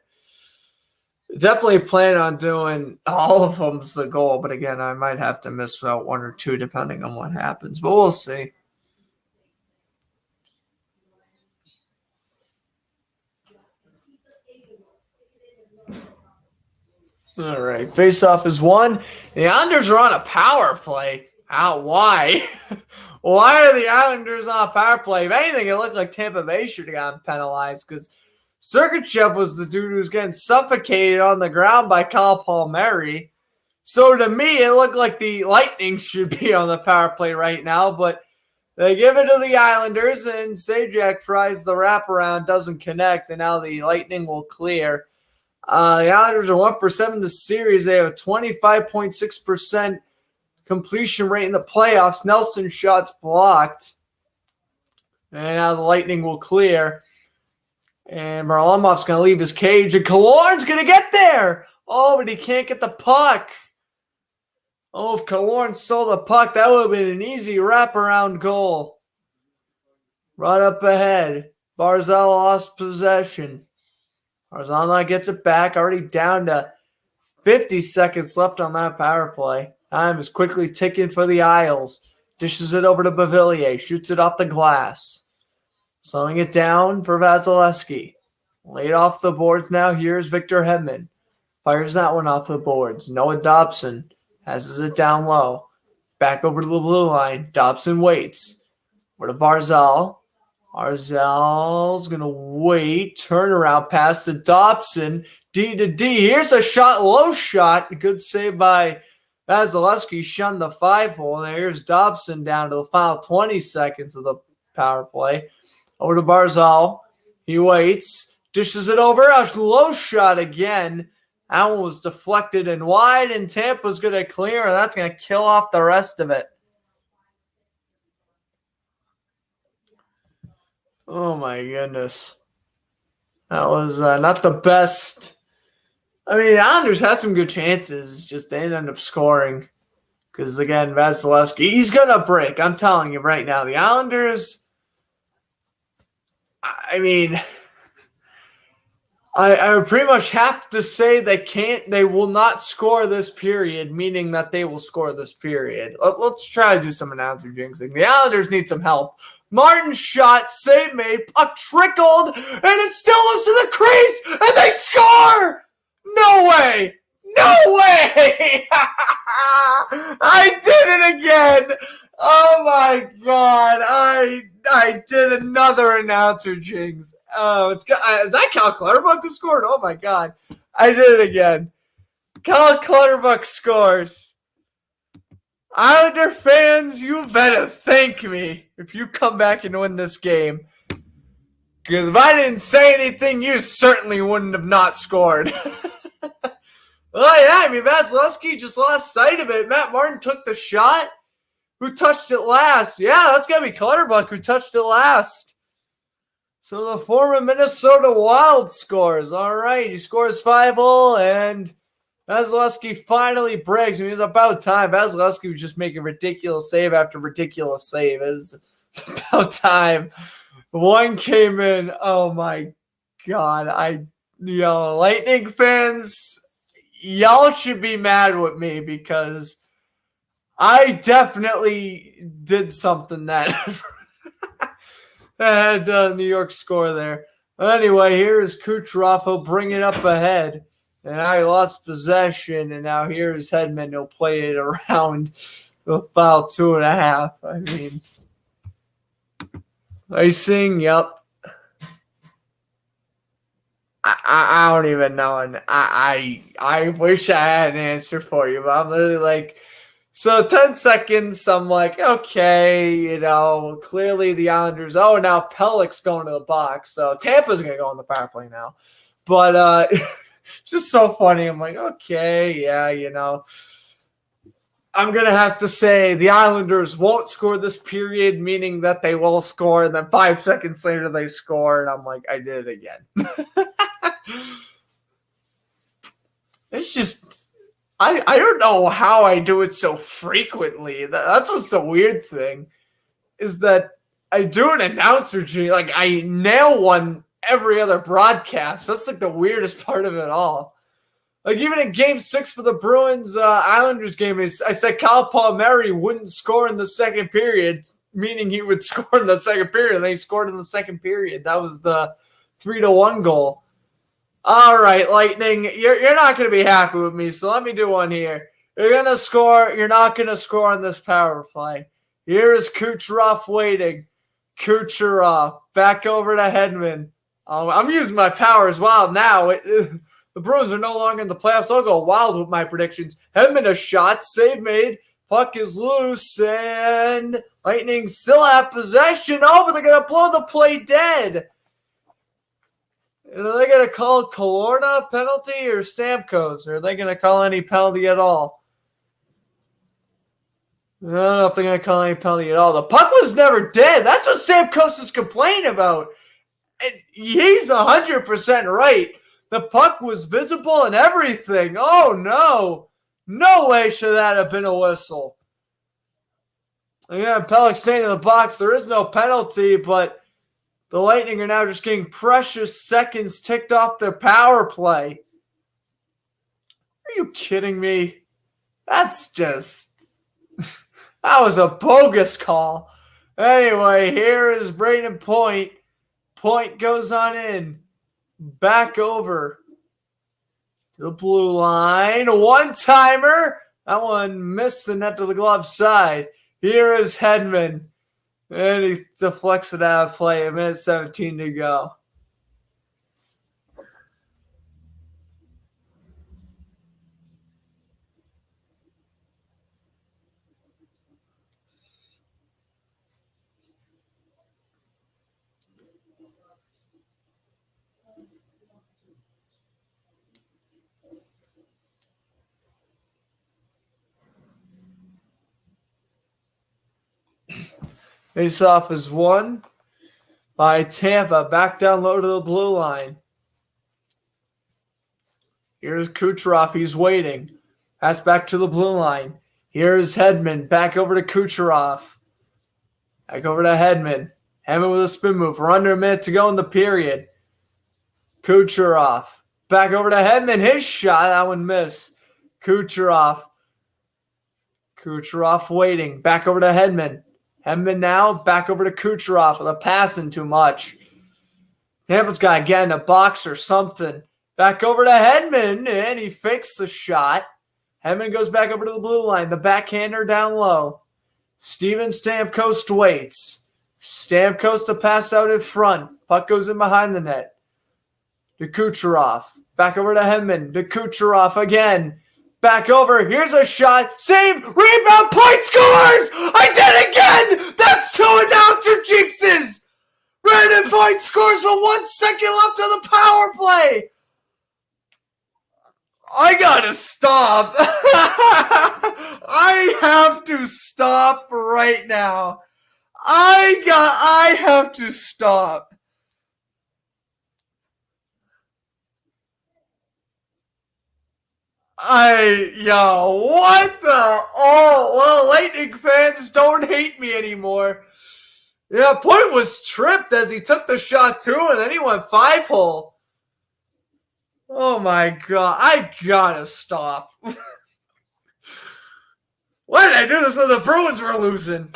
definitely plan on doing all of them's the goal. But again, I might have to miss out one or two depending on what happens, but we'll see. All right, face-off is won. The Islanders are on a power play. Why? Why are the Islanders on a power play? If anything, it looked like Tampa Bay should have gotten penalized because Sergachev was the dude who was getting suffocated on the ground by Kyle Palmieri. So to me, it looked like the Lightning should be on the power play right now, but they give it to the Islanders, and Sajak tries the wraparound, doesn't connect, and now the Lightning will clear. The Islanders are 1 for 7 this series. They have a 25.6% completion rate in the playoffs. Nelson's shots blocked. And now the Lightning will clear. And Varlamov's going to leave his cage. And Killorn's going to get there. Oh, but he can't get the puck. Oh, if Killorn stole the puck, that would have been an easy wraparound goal. Right up ahead. Barzal lost possession. Barzal gets it back. Already down to 50 seconds left on that power play. Time is quickly ticking for the Isles. Dishes it over to Beauvillier. Shoots it off the glass. Slowing it down for Vasilevsky. Laid off the boards now. Here's Victor Hedman. Fires that one off the boards. Noah Dobson passes it down low. Back over to the blue line. Dobson waits. Over to Barzal. Barzal's going to wait. Turnaround pass to Dobson. D to D. Here's a shot. Low shot. Good save by Vasilevsky. Shunned the 5-hole. And here's Dobson down to the final 20 seconds of the power play. Over to Barzal. He waits. Dishes it over. A low shot again. That one was deflected and wide. And Tampa's going to clear. And that's going to kill off the rest of it. Oh, my goodness. That was not the best. I mean, the Islanders had some good chances. Just they didn't end up scoring. Because, again, Vasilevsky, he's going to break. I'm telling you right now. The Islanders, I mean, I would pretty much have to say they will not score this period, meaning that they will score this period. Let's try to do some announcer jinxing. The Islanders need some help. Martin shot, save made, puck trickled, and it still goes to the crease, and they score! No way! No way! I did it again! Oh my god! I did another announcer jinx. Oh, is that Cal Clutterbuck who scored? Oh my god! I did it again. Cal Clutterbuck scores. Islander fans, you better thank me if you come back and win this game. Because if I didn't say anything, you certainly wouldn't have not scored. Well, yeah, I mean, Vasilevsky just lost sight of it. Matt Martin took the shot. Who touched it last? Yeah, that's got to be Clutterbuck who touched it last. So the former Minnesota Wild scores. All right, he scores 5-0, and Vasilevsky finally breaks. I mean, it was about time. Vasilevsky was just making ridiculous save after ridiculous save. It was about time. One came in. Oh, my God. Lightning fans, y'all should be mad with me because I definitely did something that had New York score there. Anyway, here is Kucherov. He'll bring it up ahead. And now he lost possession, and now here's Hedman. He'll play it around the foul 2.5. I mean, icing, yep. I don't even know. And I wish I had an answer for you, but I'm literally like, so 10 seconds, I'm like, okay, clearly the Islanders. Oh, now Pellick's going to the box. So Tampa's going to go on the power play now. But, just so funny. I'm like, okay, yeah, I'm going to have to say the Islanders won't score this period, meaning that they will score. And then 5 seconds later, they score. And I'm like, I did it again. It's just, I don't know how I do it so frequently. That's what's the weird thing is that I do an announcer G. Like, I nail one every other broadcast. That's like the weirdest part of it all. Like, even in Game 6 for the Bruins Islanders game, I said Kyle Palmieri wouldn't score in the second period, meaning he would score in the second period, and then he scored in the second period. That was the 3-1 goal. All right, Lightning, you're not going to be happy with me, so let me do one here. You're going to score. You're not going to score on this power play. Here is Kucherov waiting. Kucherov back over to Hedman. I'm using my power as well now. The Bruins are no longer in the playoffs. I'll go wild with my predictions. Hedman a shot. Save made. Puck is loose. And Lightning still have possession. Oh, but they're going to blow the play dead. And are they going to call Kalorna penalty or Stamkos? Or are they going to call any penalty at all? I don't know if they're going to call any penalty at all. The puck was never dead. That's what Stamkos is complaining about. And he's 100% right. The puck was visible and everything. Oh, no. No way should that have been a whistle. Again, Pelech staying in the box. There is no penalty, but the Lightning are now just getting precious seconds ticked off their power play. Are you kidding me? That's just... that was a bogus call. Anyway, here is Braden Point. Point goes on in. Back over to the blue line. A one-timer. That one missed the net to the glove side. Here is Hedman. And he deflects it out of play. 1:17 to go. Face-off is won by Tampa. Back down low to the blue line. Here's Kucherov. He's waiting. Pass back to the blue line. Here's Hedman. Back over to Kucherov. Back over to Hedman. Hedman with a spin move. We're under a minute to go in the period. Kucherov. Back over to Hedman. His shot. That one missed. Kucherov. Kucherov waiting. Back over to Hedman. Hedman now back over to Kucherov with a passing too much. Tampa's got to get in a box or something. Back over to Hedman, and he fakes the shot. Hedman goes back over to the blue line. The backhander down low. Steven Stamkos waits. Stamkos to pass out in front. Puck goes in behind the net. To Kucherov. Back over to Hedman. To Kucherov again. Back over. Here's a shot. Save. Rebound. Point scores. I did it again. That's 2 announcer jinxes. Brandon Point scores with 1 second left on the power play. I gotta stop. I have to stop right now. I have to stop. What the? Oh, well, Lightning fans don't hate me anymore. Yeah, Point was tripped as he took the shot too, and then he went 5-hole. Oh my God, I gotta stop. Why did I do this when the Bruins were losing?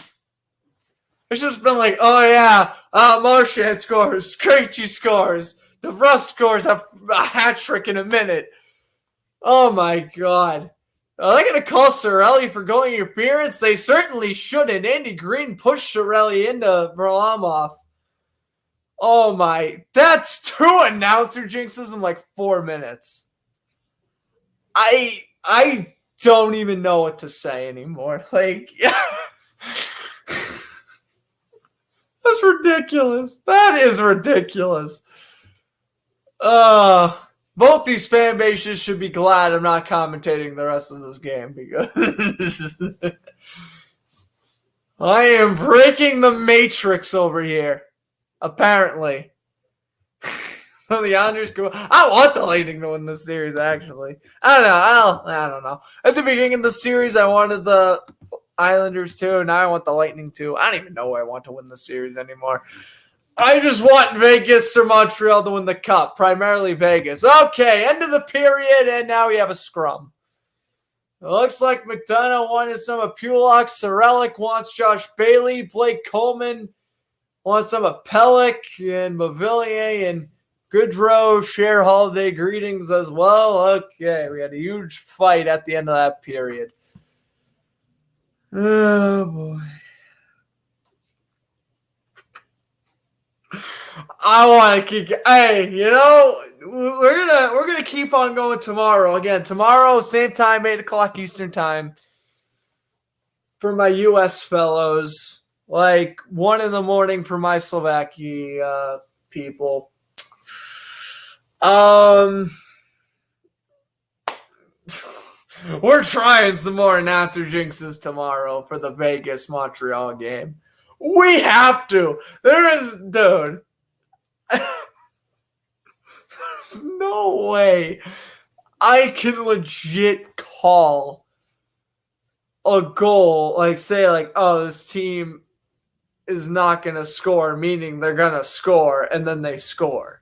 I should have been like, oh yeah, Marchand scores, Krejci scores, DeBrusk scores a hat trick in a minute. Oh my God. Are they going to call Cirelli for going interference? They certainly shouldn't. Andy Green pushed Cirelli into Varlamov. Oh my. That's 2 announcer jinxes in like 4 minutes. I don't even know what to say anymore. Like, that's ridiculous. That is ridiculous. Both these fan bases should be glad I'm not commentating the rest of this game because I am breaking the matrix over here, apparently. So the Islanders go. I want the Lightning to win this series, actually. I don't know. At the beginning of the series, I wanted the Islanders too. Now I want the Lightning too. I don't even know who I want to win the series anymore. I just want Vegas or Montreal to win the cup. Primarily Vegas. Okay, end of the period, and now we have a scrum. It looks like McDonough wanted some of Pulock. Cyrillic wants Josh Bailey. Blake Coleman wants some of Pellick and Mavillier and Goodrow. Share holiday greetings as well. Okay, we had a huge fight at the end of that period. Oh, boy. I want to keep. Hey, we're gonna keep on going tomorrow. Again, tomorrow, same time, 8:00 Eastern time. For my U.S. fellows, like 1 a.m. for my Slovakia people. We're trying some more announcer jinxes tomorrow for the Vegas Montreal game. We have to. Dude. There's no way I can legit call a goal, like say like, oh, this team is not going to score, meaning they're going to score, and then they score.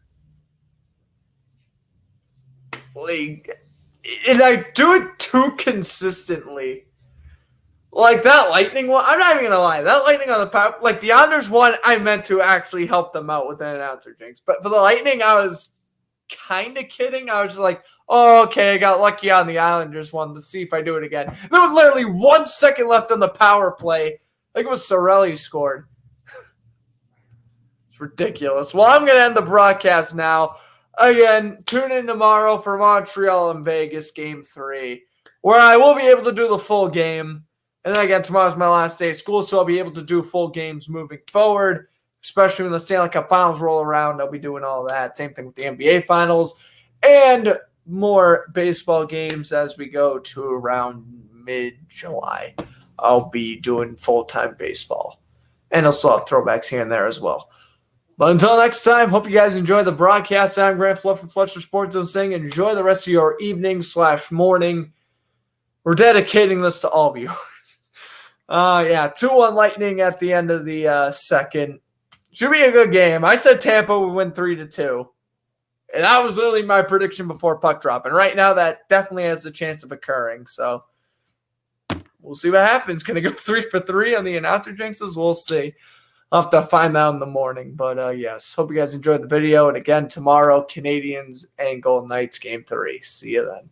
Like, and I do it too consistently. Like that Lightning one, I'm not even gonna lie. That Lightning on the power, like the Islanders one, I meant to actually help them out with an announcer jinx. But for the Lightning, I was kind of kidding. I was just like, oh, okay, I got lucky on the Islanders one. Let's see if I do it again. There was literally 1 second left on the power play. I think it was Cirelli scored. It's ridiculous. Well, I'm gonna end the broadcast now. Again, tune in tomorrow for Montreal and Vegas Game 3, where I will be able to do the full game. And then again, tomorrow's my last day of school, so I'll be able to do full games moving forward, especially when the Stanley Cup Finals roll around. I'll be doing all that. Same thing with the NBA Finals and more baseball games as we go to around mid-July. I'll be doing full-time baseball. And I'll still have throwbacks here and there as well. But until next time, hope you guys enjoy the broadcast. I'm Grant Fluff from Fletcher Sports Zone saying enjoy the rest of your evening/morning. We're dedicating this to all of you. 2-1 Lightning at the end of the second. Should be a good game. I said Tampa would win 3-2. And that was literally my prediction before puck drop. And right now that definitely has a chance of occurring. So we'll see what happens. Can it go 3 for 3 on the announcer jinxes? We'll see. I'll have to find out in the morning. But yes, hope you guys enjoyed the video. And again, tomorrow, Canadians and Golden Knights Game 3. See you then.